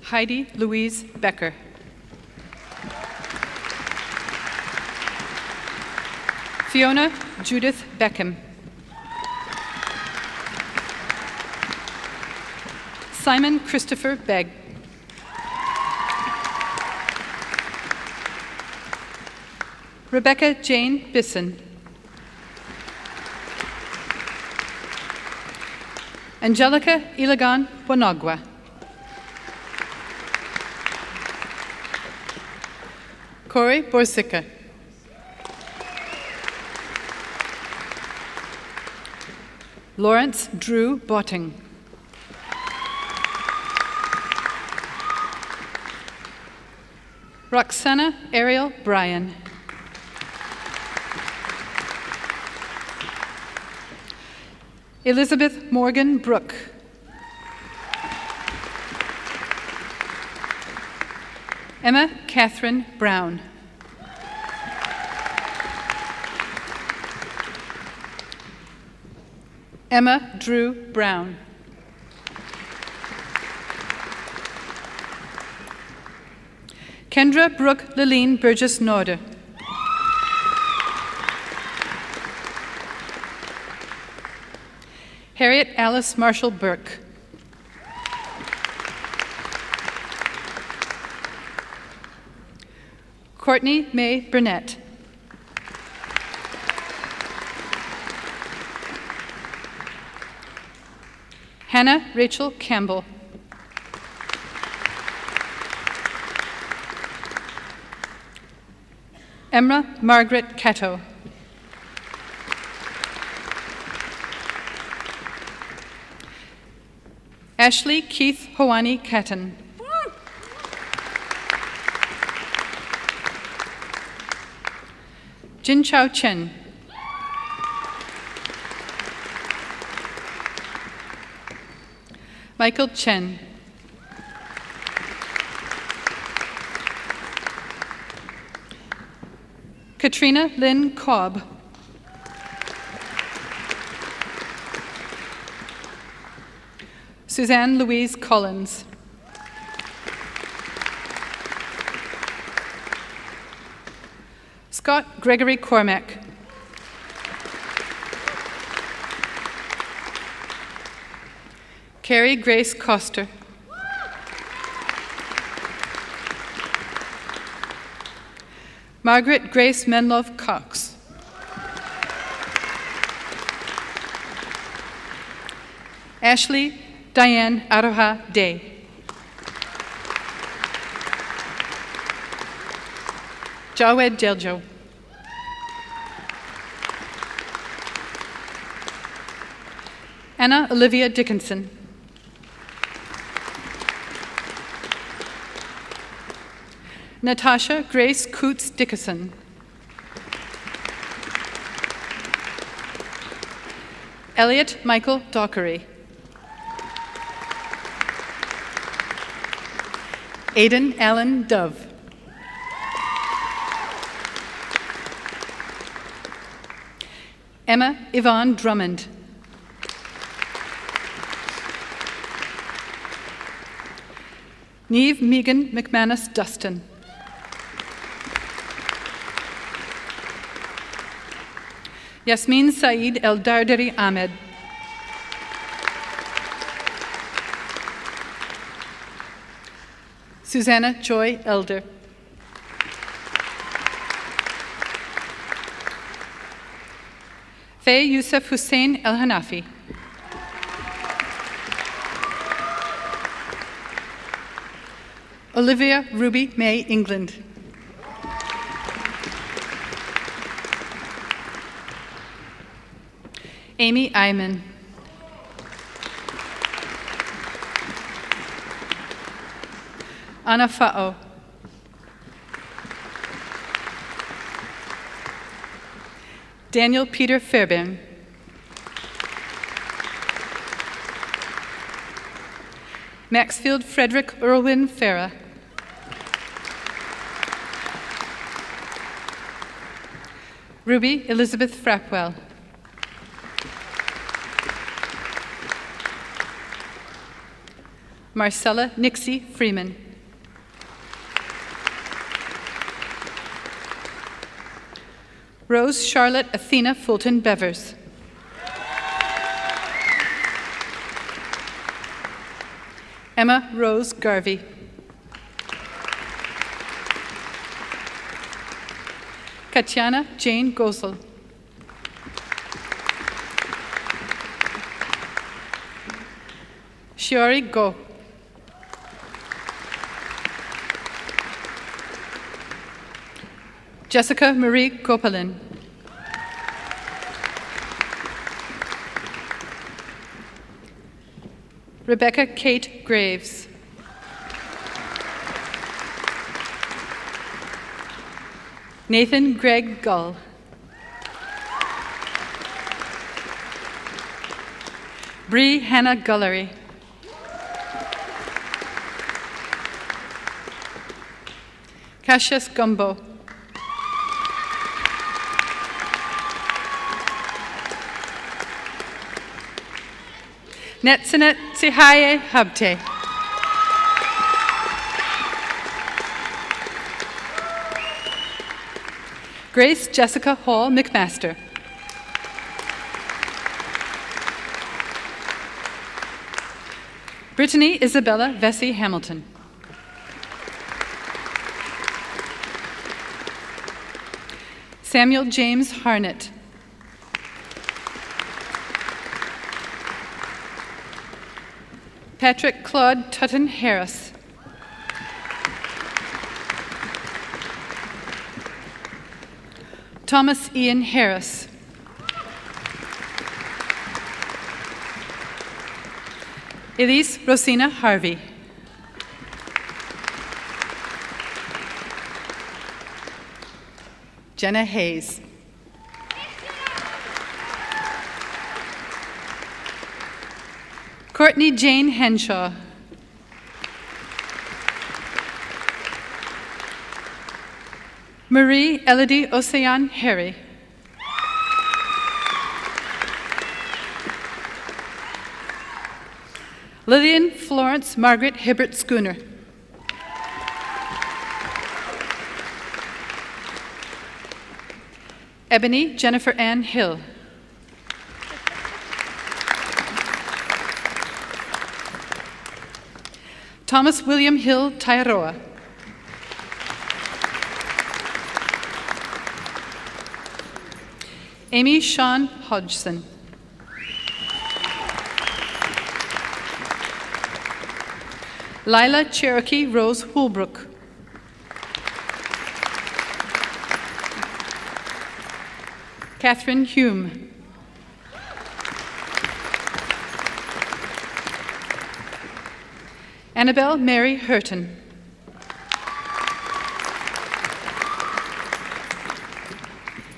Heidi Louise Becker. Fiona Judith Beckham. Simon Christopher Begg. Rebecca Jane Bisson. Angelica Ilagan Wanagwa. Corey Borsika. Lawrence Drew Botting. Roxana Ariel Bryan. Elizabeth Morgan Brooke. Emma Catherine Brown. Emma Drew Brown. Kendra Brooke Liline Burgess Norder. Harriet Alice Marshall Burke. Courtney May Burnett. Hannah Rachel Campbell. Emra Margaret Cato. Ashley Keith Hawani Catton. Jin Chao Chen. Michael Chen. Katrina Lynn Cobb. Suzanne Louise Collins. Scott Gregory Cormack. Carrie Grace Coster. Margaret Grace Menlove Cox. Ashley Diane Aroha Day. Jawed Jeljo. Anna Olivia Dickinson. Natasha Grace Coots Dickinson. Elliot Michael Dockery. Aidan Allen Dove. Emma Yvonne Drummond. Neve Megan McManus Dustin. Yasmin Saeed El Dardari Ahmed. Susanna Joy Elder. Faye Yusuf Hussein El Hanafi. Olivia Ruby May England. Amy Iman. Anna Fa'o. Daniel Peter Fairbairn. Maxfield Frederick Irwin Farah. Ruby Elizabeth Frapwell. Marcella Nixie Freeman. Rose Charlotte Athena Fulton Bevers. Emma Rose Garvey. Katiana Jane Gosel. Shiori Go. Jessica Marie Gopalin. Rebecca Kate Graves. Nathan Greg Gull. Bree Hannah Gullery. Cassius Gumbo. Netsanet Sihaye Habte. Grace Jessica Hall McMaster. Brittany Isabella Vesey Hamilton. Samuel James Harnett. Patrick Claude Tutton Harris. Thomas Ian Harris. Elise Rosina Harvey. Jenna Hayes. Courtney Jane Henshaw. Marie Elodie Ocean Harry. Lillian Florence Margaret Hibbert Schooner. Ebony Jennifer Ann Hill. Thomas William Hill Tairoa. Amy Sean Hodgson. Lila Cherokee Rose Holbrook. Catherine Hume. Annabelle Mary Hurton.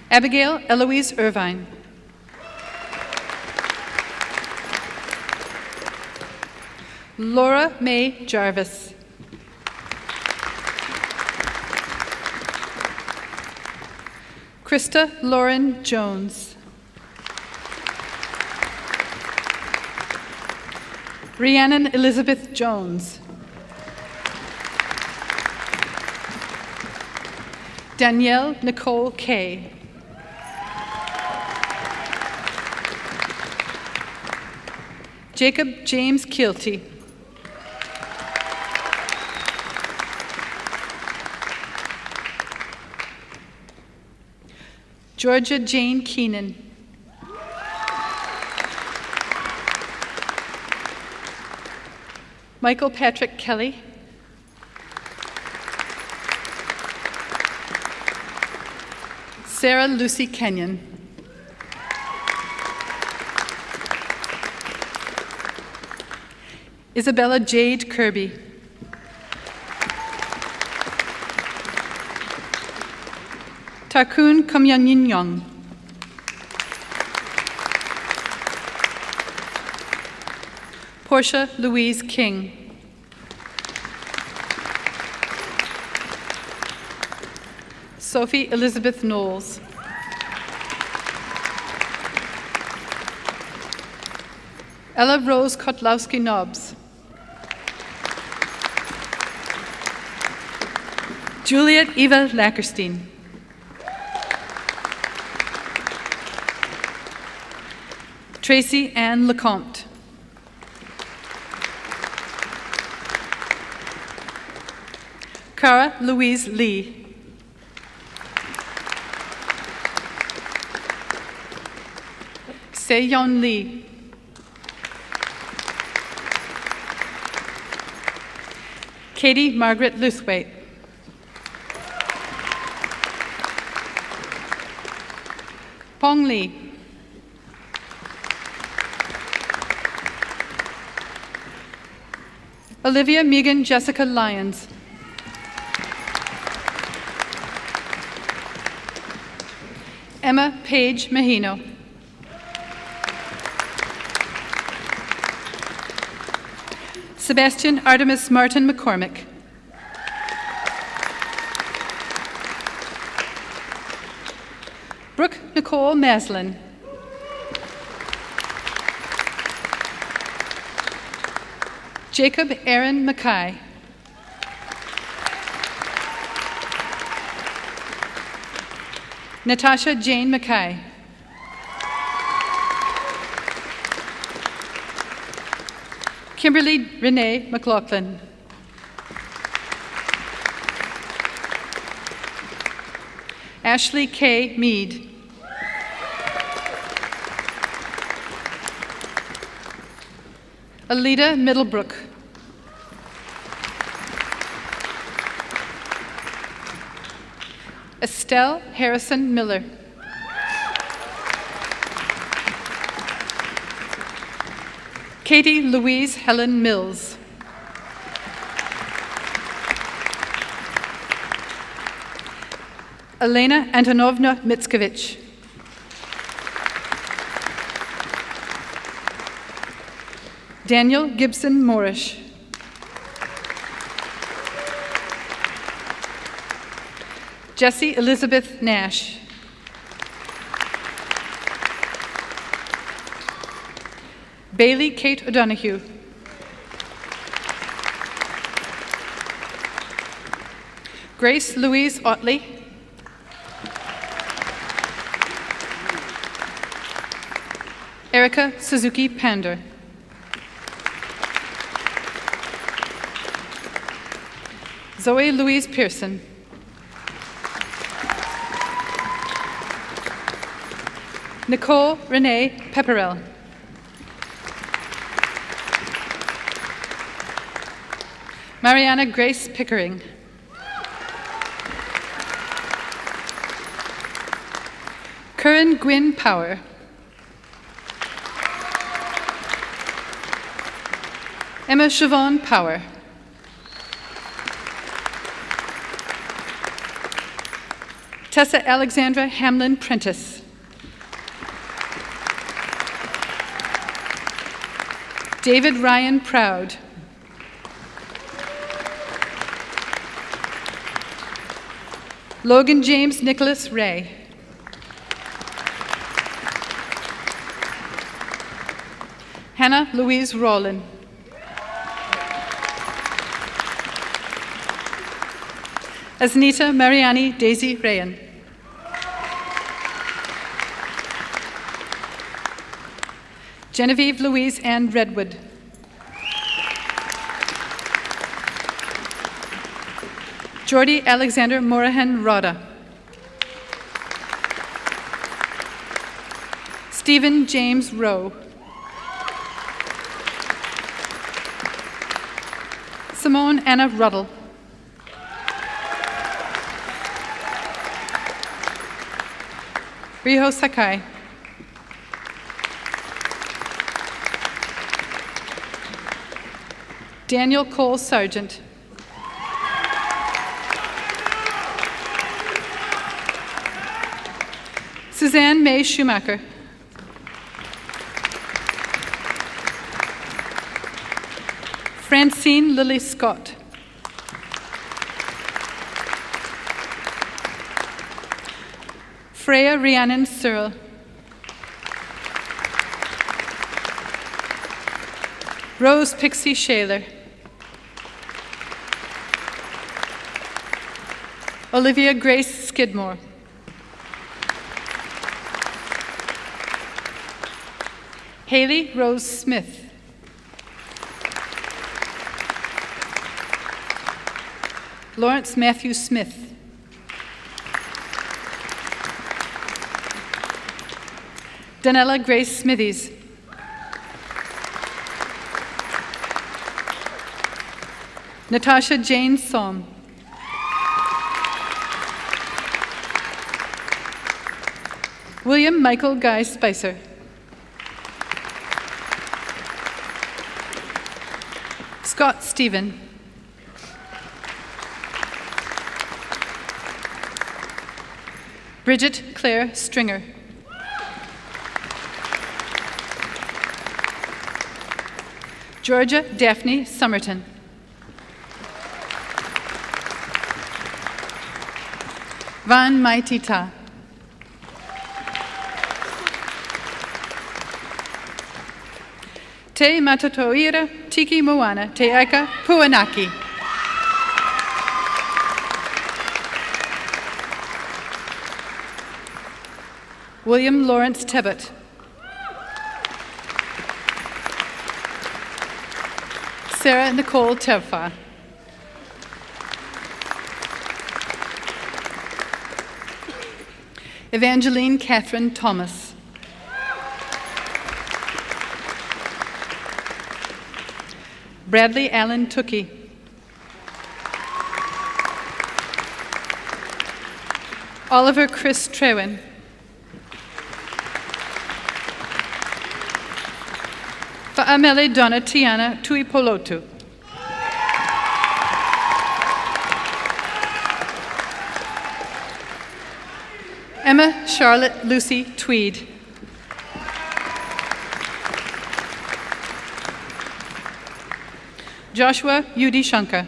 Abigail Eloise Irvine. Laura May Jarvis. Krista Lauren Jones. Rhiannon Elizabeth Jones. Danielle Nicole Kay. Jacob James Kilty. Georgia Jane Keenan. Michael Patrick Kelly. Sarah Lucy Kenyon. Isabella Jade Kirby. Takun Kumyanyin Young. Portia Louise King. Sophie Elizabeth Knowles. Ella Rose Kotlowski Nobbs. Juliet Eva Lackerstein. Tracy Ann Lecomte. Cara Louise Lee. Se-Yeon Lee. Katie Margaret Luthwaite. Pong Lee. Olivia Megan Jessica Lyons. Emma Paige Mahino. Sebastian Artemis Martin McCormick. Brooke Nicole Maslin. Jacob Aaron Mackay. Natasha Jane Mackay. Kimberly Renee McLaughlin. Ashley K. Mead. Alida Middlebrook. Estelle Harrison Miller. Katie Louise Helen Mills. Elena Antonovna Mitskovich. Daniel Gibson Moorish. Jessie Elizabeth Nash. Bailey Kate O'Donoghue. Grace Louise Otley. Erica Suzuki Pander. Zoe Louise Pearson. Nicole Renee Pepperell. Mariana Grace Pickering. Curran Gwyn Power. Emma Siobhan Power. Tessa Alexandra Hamlin Prentice. David Ryan Proud. Logan James Nicholas Ray. Hannah Louise Rowland. Asnita Mariani Daisy Rayan. Genevieve Louise Ann Redwood. Jordy Alexander Morahan Rada. Stephen James Rowe. Simone Anna Ruddle. Riho Sakai. Daniel Cole Sargent. Suzanne May Schumacher. Francine Lily Scott. Freya Rhiannon Searle. Rose Pixie Shaler. Olivia Grace Skidmore. Haley Rose Smith. Lawrence Matthew Smith. Danella Grace Smithies. Natasha Jane Somm. William Michael Guy Spicer. Scott Stephen. Bridget Claire Stringer. Georgia Daphne Somerton. Van Maitita. Te Matatoira Tiki Moana Te Eka Puanaki. William Lawrence Tebbett. Sarah Nicole Tevfa. Evangeline Catherine Thomas. Bradley Allen Tookie. Oliver Chris Trewin. Fa'amele Donna Tiana Tuipolotu. Emma Charlotte Lucy Tweed. Joshua Yudi Shankar.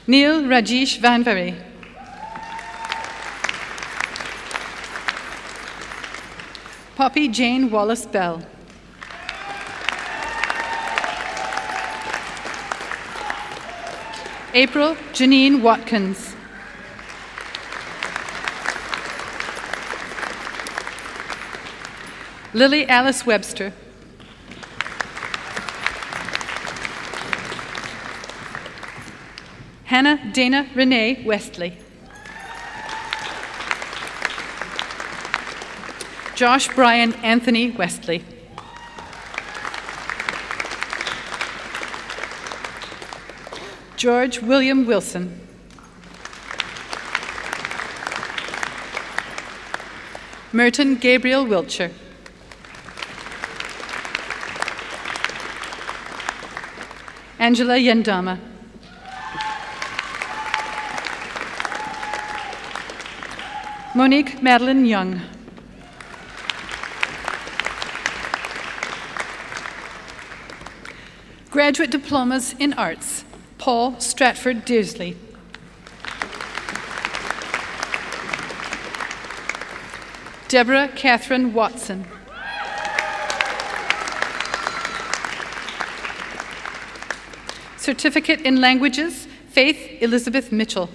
Neil Rajesh Vanvari. Poppy Jane Wallace Bell. April Janine Watkins. Lily Alice Webster. Hannah Dana Renee Westley. Josh Brian Anthony Westley. George William Wilson. Merton Gabriel Wiltshire. Angela Yendama. Monique Madeline Young. Graduate diplomas in arts. Paul Stratford Dearsley. Deborah Catherine Watson. Certificate in Languages, Faith Elizabeth Mitchell.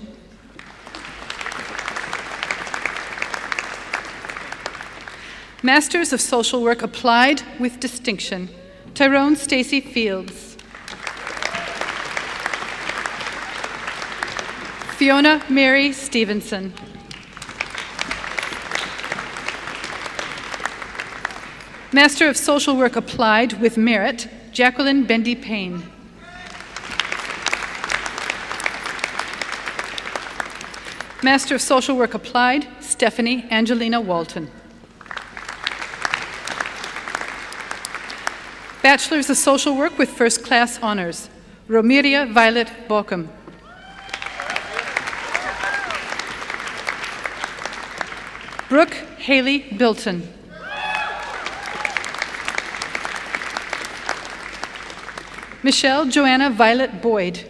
Masters of Social Work Applied with Distinction, Tyrone Stacy Fields. Fiona Mary Stevenson. Master of Social Work Applied with Merit, Jacqueline Bendy Payne. Master of Social Work Applied, Stephanie Angelina Walton. Bachelors of Social Work with First Class Honors, Romiria Violet Bockham. Brooke Haley Bilton. Michelle Joanna Violet Boyd.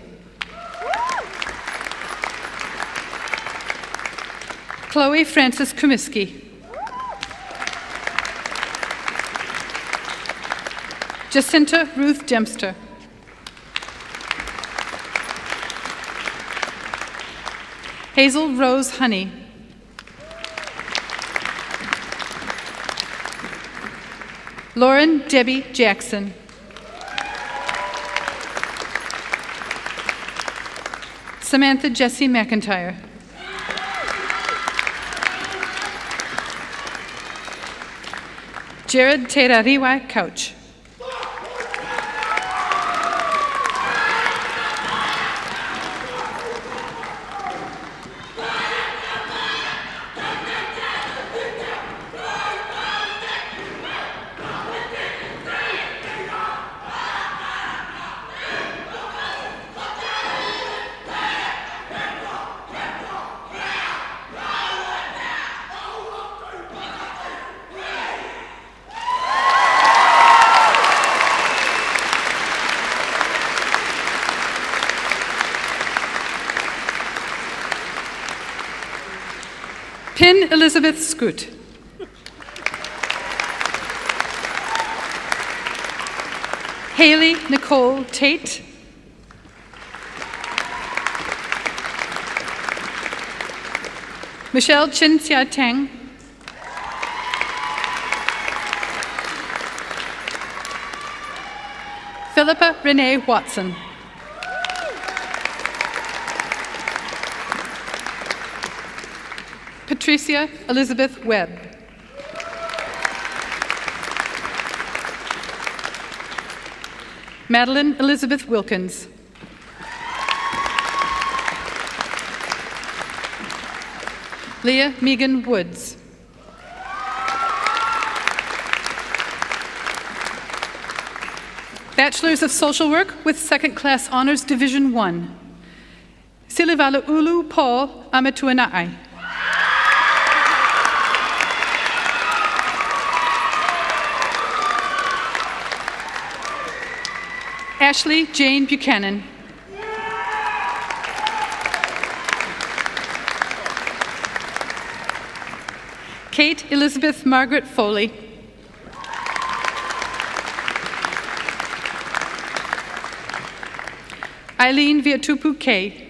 Chloe Frances Comiskey. Jacinta Ruth Dempster. Hazel Rose Honey. Lauren Debbie Jackson. Samantha Jessie McIntyre. Jared Terariwa Couch. Pin Elizabeth Scoot. Haley Nicole Tate. Michelle Chin Sia Tang. Philippa Renee Watson. Patricia Elizabeth Webb. Madeline Elizabeth Wilkins. Leah Megan Woods. Bachelors of Social Work with Second Class Honors Division 1. Silivala Ulu Paul Amatuanai. Ashley Jane Buchanan. Kate Elizabeth Margaret Foley. Eileen Viatupu K.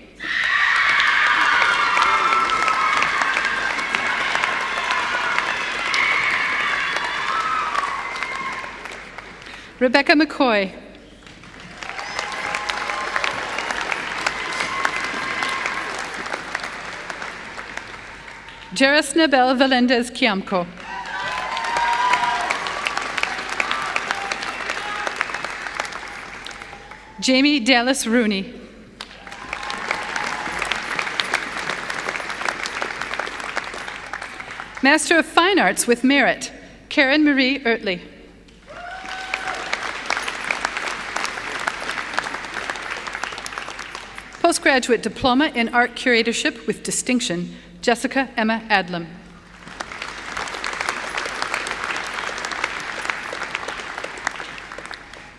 Rebecca McCoy. Jeris Nabel Valendez Kiamco. Jamie Dallas Rooney. Master of Fine Arts with Merit, Karen Marie Ertley. Postgraduate Diploma in Art Curatorship with Distinction, Jessica Emma Adlam.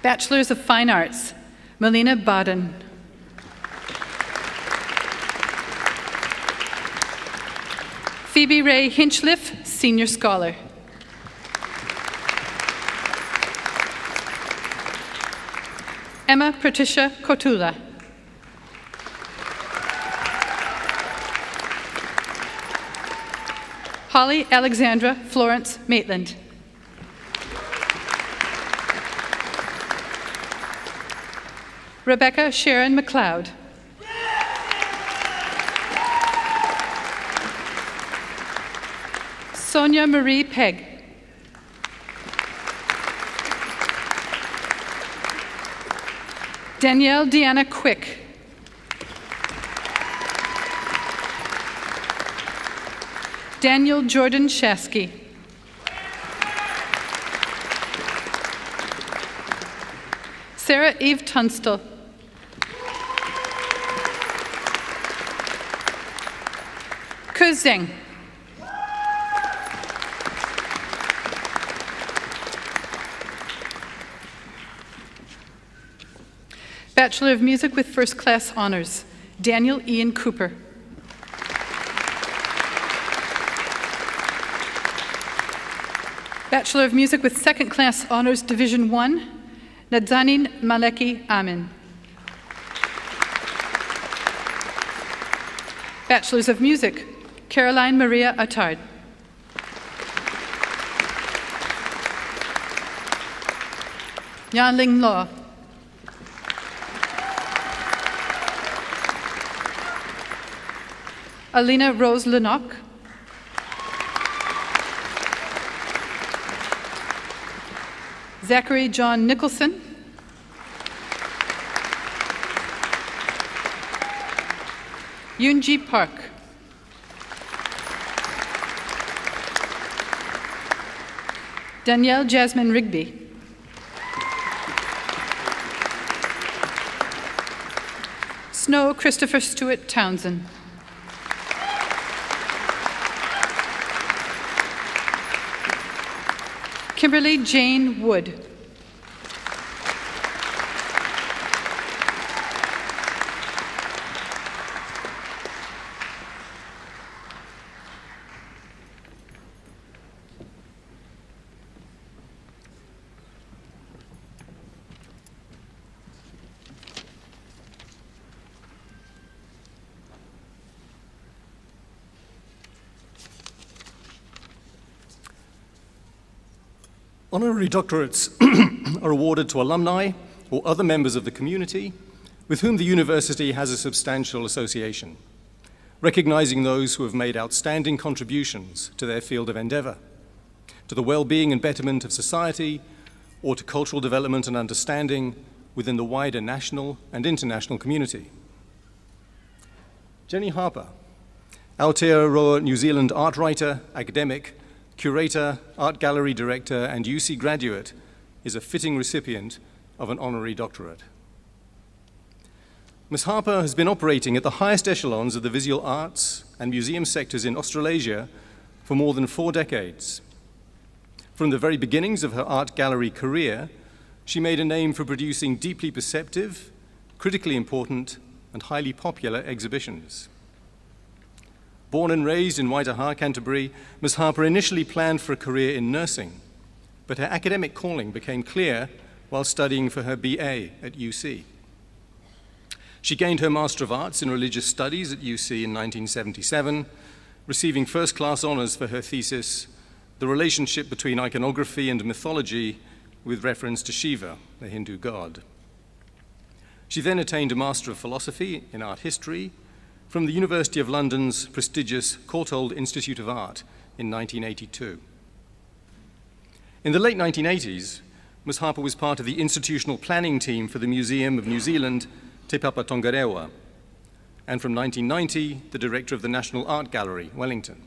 Bachelors of Fine Arts, Melina Baden. Phoebe Ray Hinchliff, Senior Scholar. Emma Patricia Cotula. Holly Alexandra Florence Maitland. Rebecca Sharon McLeod. Sonia Marie Pegg. Danielle Deanna Quick. Daniel Jordan Shasky. Sarah Eve Tunstall. Kuzeng. Bachelor of Music with First Class Honors, Daniel Ian Cooper. Bachelor of Music with Second Class Honors Division 1, Nadzanin Maleki Amin. Bachelors of Music, Caroline Maria Attard. Yanling Law. Alina Rose Lennox. Zachary John Nicholson. Yoonji Park. Danielle Jasmine Rigby. Snow Christopher Stewart Townsend. Kimberly Jane Wood. Honorary doctorates are awarded to alumni or other members of the community with whom the university has a substantial association, recognizing those who have made outstanding contributions to their field of endeavor, to the well-being and betterment of society, or to cultural development and understanding within the wider national and international community. Jenny Harper, Aotearoa New Zealand art writer, academic, curator, art gallery director, and UC graduate, is a fitting recipient of an honorary doctorate. Ms. Harper has been operating at the highest echelons of the visual arts and museum sectors in Australasia for more than 4 decades. From the very beginnings of her art gallery career, she made a name for producing deeply perceptive, critically important, and highly popular exhibitions. Born and raised in Waitaha, Canterbury, Ms. Harper initially planned for a career in nursing, but her academic calling became clear while studying for her BA at UC. She gained her Master of Arts in Religious Studies at UC in 1977, receiving first-class honors for her thesis, The Relationship Between Iconography and Mythology with Reference to Shiva, the Hindu god. She then attained a Master of Philosophy in Art History from the University of London's prestigious Courtauld Institute of Art in 1982. In the late 1980s, Ms. Harper was part of the institutional planning team for the Museum of New Zealand, Te Papa Tongarewa, and from 1990, the director of the National Art Gallery, Wellington.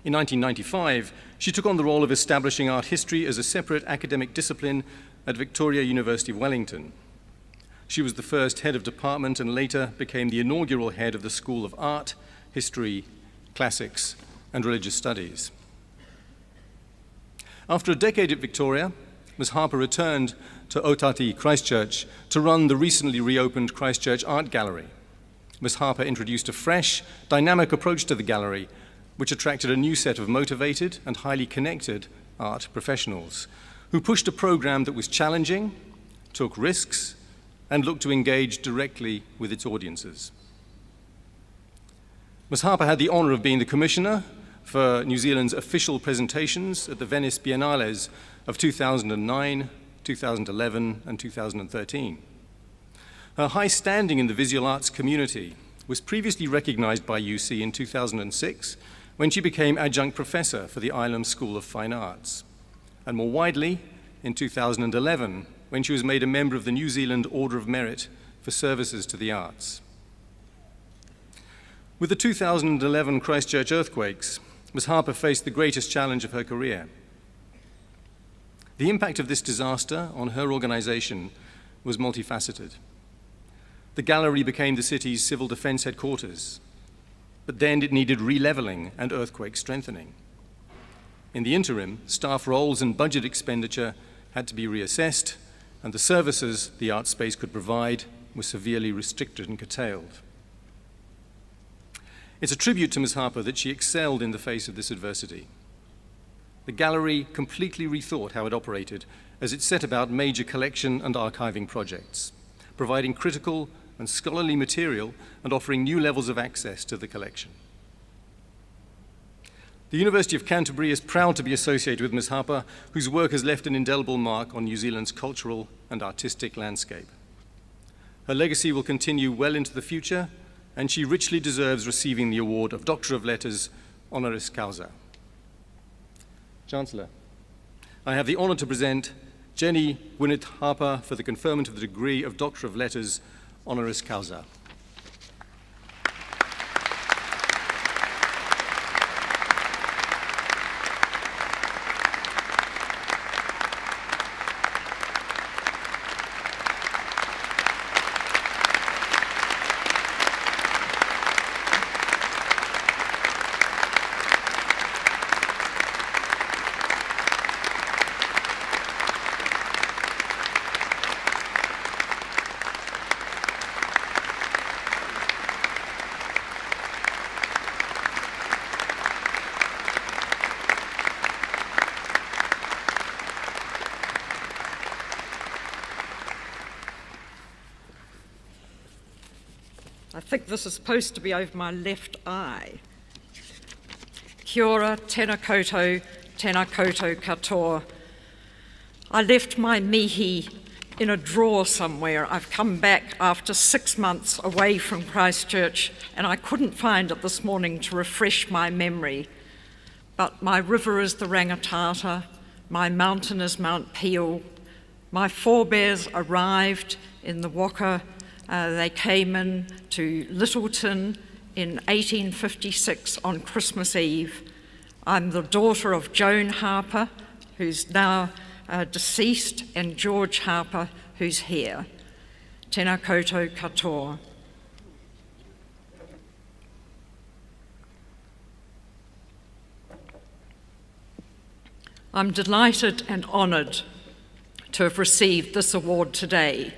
In 1995, she took on the role of establishing art history as a separate academic discipline at Victoria University of Wellington. She was the first head of department and later became the inaugural head of the School of Art, History, Classics, and Religious Studies. After a decade at Victoria, Ms. Harper returned to Otati Christchurch to run the recently reopened Christchurch Art Gallery. Ms. Harper introduced a fresh, dynamic approach to the gallery, which attracted a new set of motivated and highly connected art professionals who pushed a program that was challenging, took risks, and looked to engage directly with its audiences. Ms. Harper had the honor of being the commissioner for New Zealand's official presentations at the Venice Biennales of 2009, 2011, and 2013. Her high standing in the visual arts community was previously recognized by UC in 2006 when she became adjunct professor for the Ilam School of Fine Arts, and more widely in 2011 when she was made a member of the New Zealand Order of Merit for services to the arts. With the 2011 Christchurch earthquakes, Ms. Harper faced the greatest challenge of her career. The impact of this disaster on her organization was multifaceted. The gallery became the city's civil defense headquarters, but then it needed re-leveling and earthquake strengthening. In the interim, staff roles and budget expenditure had to be reassessed, and the services the art space could provide were severely restricted and curtailed. It's a tribute to Ms. Harper that she excelled in the face of this adversity. The gallery completely rethought how it operated as it set about major collection and archiving projects, providing critical and scholarly material and offering new levels of access to the collection. The University of Canterbury is proud to be associated with Ms. Harper, whose work has left an indelible mark on New Zealand's cultural and artistic landscape. Her legacy will continue well into the future, and she richly deserves receiving the award of Doctor of Letters honoris causa. Chancellor, I have the honor to present Jenny Gwyneth Harper for the conferment of the degree of Doctor of Letters honoris causa. I think this is supposed to be over my left eye. Kia ora, tēnā koutou katoa. I left my mihi in a drawer somewhere. I've come back after 6 months away from Christchurch, and I couldn't find it this morning to refresh my memory. But my river is the Rangitata, my mountain is Mount Peel. My forebears arrived in the Waka. They came in to Littleton in 1856 on Christmas Eve. I'm the daughter of Joan Harper, who's now deceased, and George Harper, who's here. Tēnā koutou katoa. I'm delighted and honoured to have received this award today.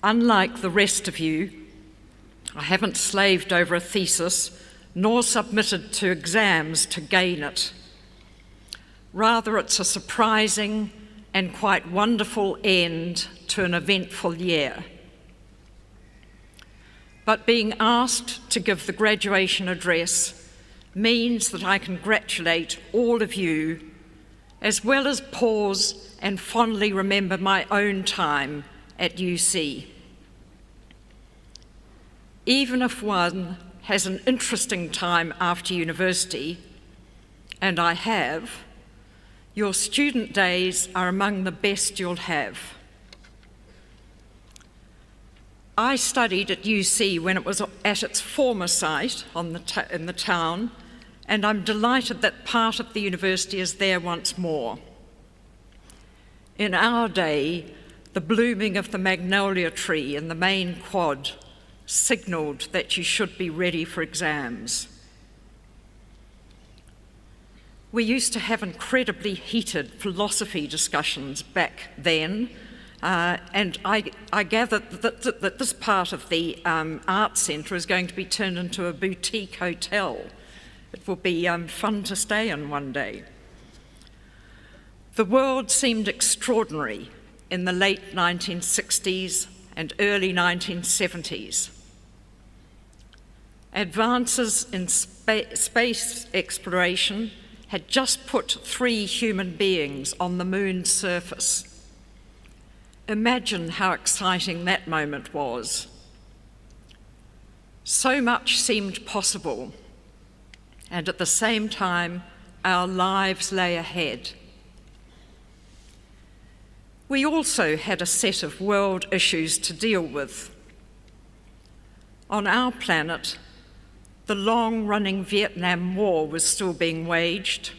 Unlike the rest of you, I haven't slaved over a thesis nor submitted to exams to gain it. Rather, it's a surprising and quite wonderful end to an eventful year. But being asked to give the graduation address means that I congratulate all of you, as well as pause and fondly remember my own time at UC. Even if one has an interesting time after university, and I have, your student days are among the best you'll have. I studied at UC when it was at its former site in the town, and I'm delighted that part of the university is there once more. In our day, the blooming of the magnolia tree in the main quad signalled that you should be ready for exams. We used to have incredibly heated philosophy discussions back then, and I gather that this part of the Arts Centre is going to be turned into a boutique hotel. It will be fun to stay in one day. The world seemed extraordinary in the late 1960s and early 1970s. Advances in space exploration had just put 3 human beings on the moon's surface. Imagine how exciting that moment was. So much seemed possible, and at the same time, our lives lay ahead. We also had a set of world issues to deal with. On our planet, the long-running Vietnam War was still being waged,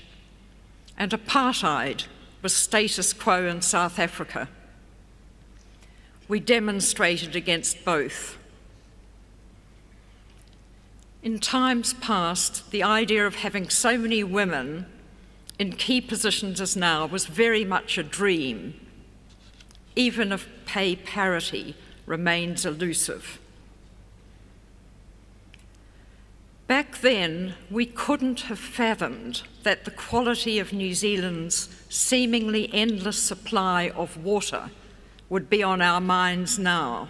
and apartheid was status quo in South Africa. We demonstrated against both. In times past, the idea of having so many women in key positions as now was very much a dream, even if pay parity remains elusive. Back then, we couldn't have fathomed that the quality of New Zealand's seemingly endless supply of water would be on our minds now.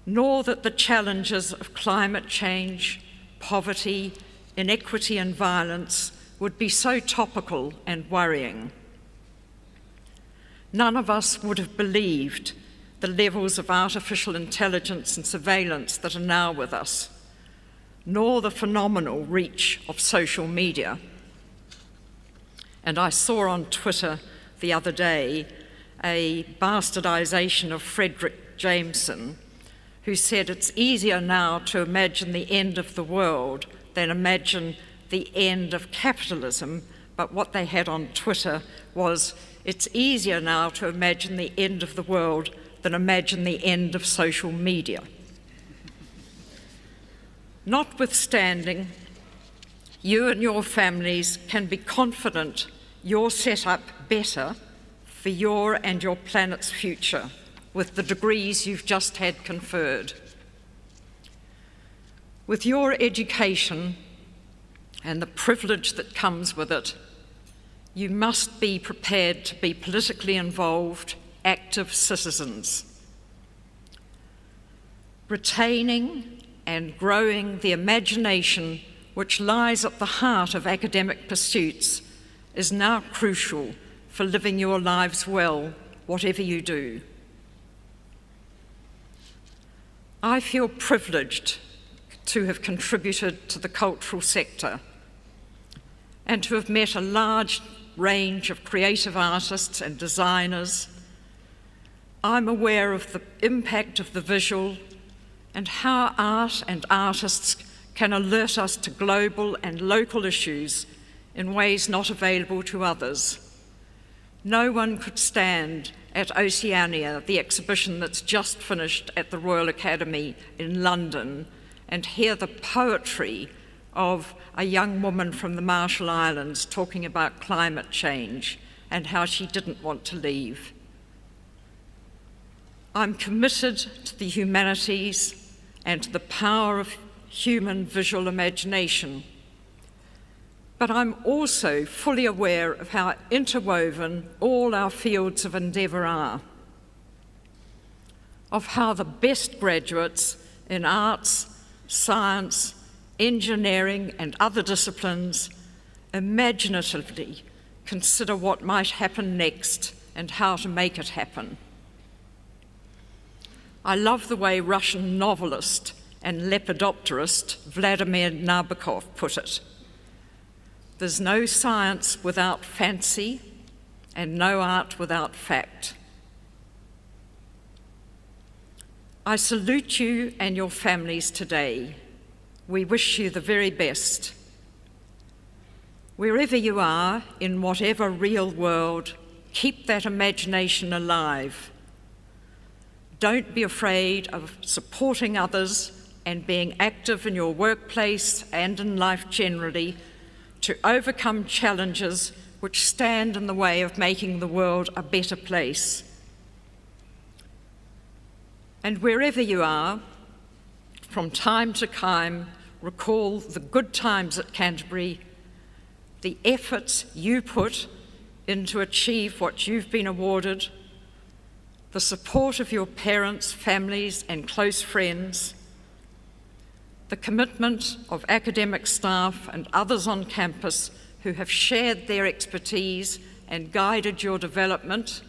nor that the challenges of climate change, poverty, inequity and violence would be so topical and worrying. None of us would have believed the levels of artificial intelligence and surveillance that are now with us, nor the phenomenal reach of social media. And I saw on Twitter the other day a bastardisation of Frederick Jameson, who said it's easier now to imagine the end of the world than imagine the end of capitalism, but what they had on Twitter was, it's easier now to imagine the end of the world than imagine the end of social media. Notwithstanding, you and your families can be confident you're set up better for your and your planet's future with the degrees you've just had conferred. With your education and the privilege that comes with it, you must be prepared to be politically involved, active citizens. Retaining and growing the imagination which lies at the heart of academic pursuits is now crucial for living your lives well, whatever you do. I feel privileged to have contributed to the cultural sector and to have met a large range of creative artists and designers. I'm aware of the impact of the visual and how art and artists can alert us to global and local issues in ways not available to others. No one could stand at Oceania, the exhibition that's just finished at the Royal Academy in London, and hear the poetry of a young woman from the Marshall Islands talking about climate change and how she didn't want to leave. I'm committed to the humanities and to the power of human visual imagination, but I'm also fully aware of how interwoven all our fields of endeavour are, of how the best graduates in arts, science, engineering and other disciplines imaginatively consider what might happen next and how to make it happen. I love the way Russian novelist and lepidopterist Vladimir Nabokov put it. There's no science without fancy and no art without fact. I salute you and your families today. We wish you the very best. Wherever you are, in whatever real world, keep that imagination alive. Don't be afraid of supporting others and being active in your workplace and in life generally to overcome challenges which stand in the way of making the world a better place. And wherever you are, from time to time, recall the good times at Canterbury, the efforts you put in to achieve what you've been awarded, the support of your parents, families, and close friends, the commitment of academic staff and others on campus who have shared their expertise and guided your development,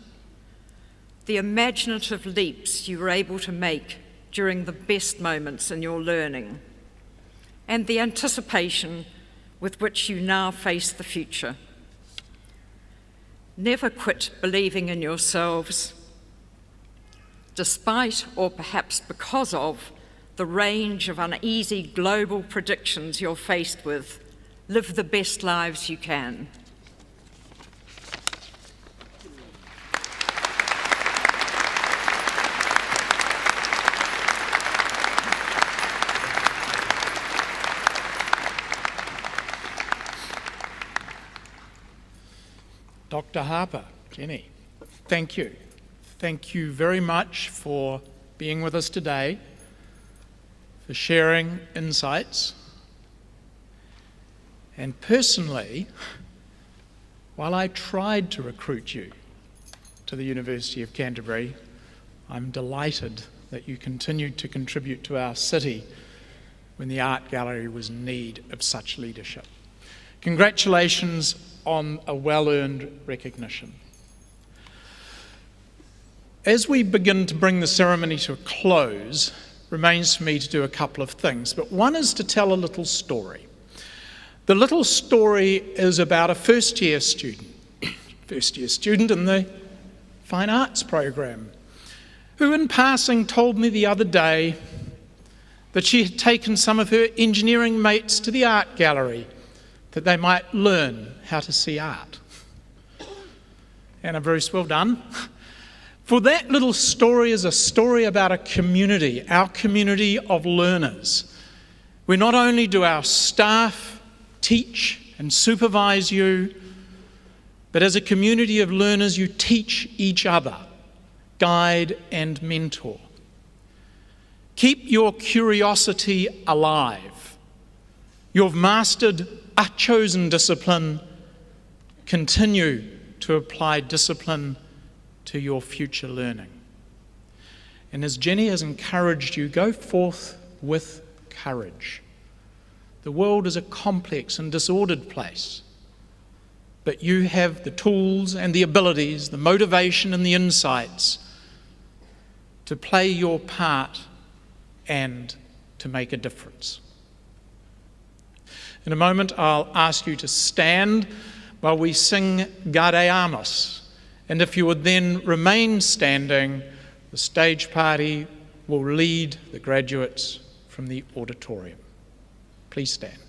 the imaginative leaps you were able to make during the best moments in your learning, and the anticipation with which you now face the future. Never quit believing in yourselves. Despite, or perhaps because of, the range of uneasy global predictions you're faced with, live the best lives you can. Dr. Harper, Jenny, thank you. Thank you very much for being with us today, for sharing insights. And personally, while I tried to recruit you to the University of Canterbury, I'm delighted that you continued to contribute to our city when the art gallery was in need of such leadership. Congratulations on a well-earned recognition. As we begin to bring the ceremony to a close, remains for me to do a couple of things, but one is to tell a little story. The little story is about a first-year student in the Fine Arts program, who in passing told me the other day that she had taken some of her engineering mates to the art gallery that they might learn how to see art. Anna, very well done. For that little story is a story about a community, our community of learners, where not only do our staff teach and supervise you, but as a community of learners you teach each other, guide and mentor. Keep your curiosity alive. You've mastered a chosen discipline. Continue to apply discipline to your future learning. And as Jenny has encouraged you, go forth with courage. The world is a complex and disordered place, but you have the tools and the abilities, the motivation and the insights to play your part and to make a difference. In a moment, I'll ask you to stand while we sing Gaudeamus. And if you would then remain standing, the stage party will lead the graduates from the auditorium. Please stand.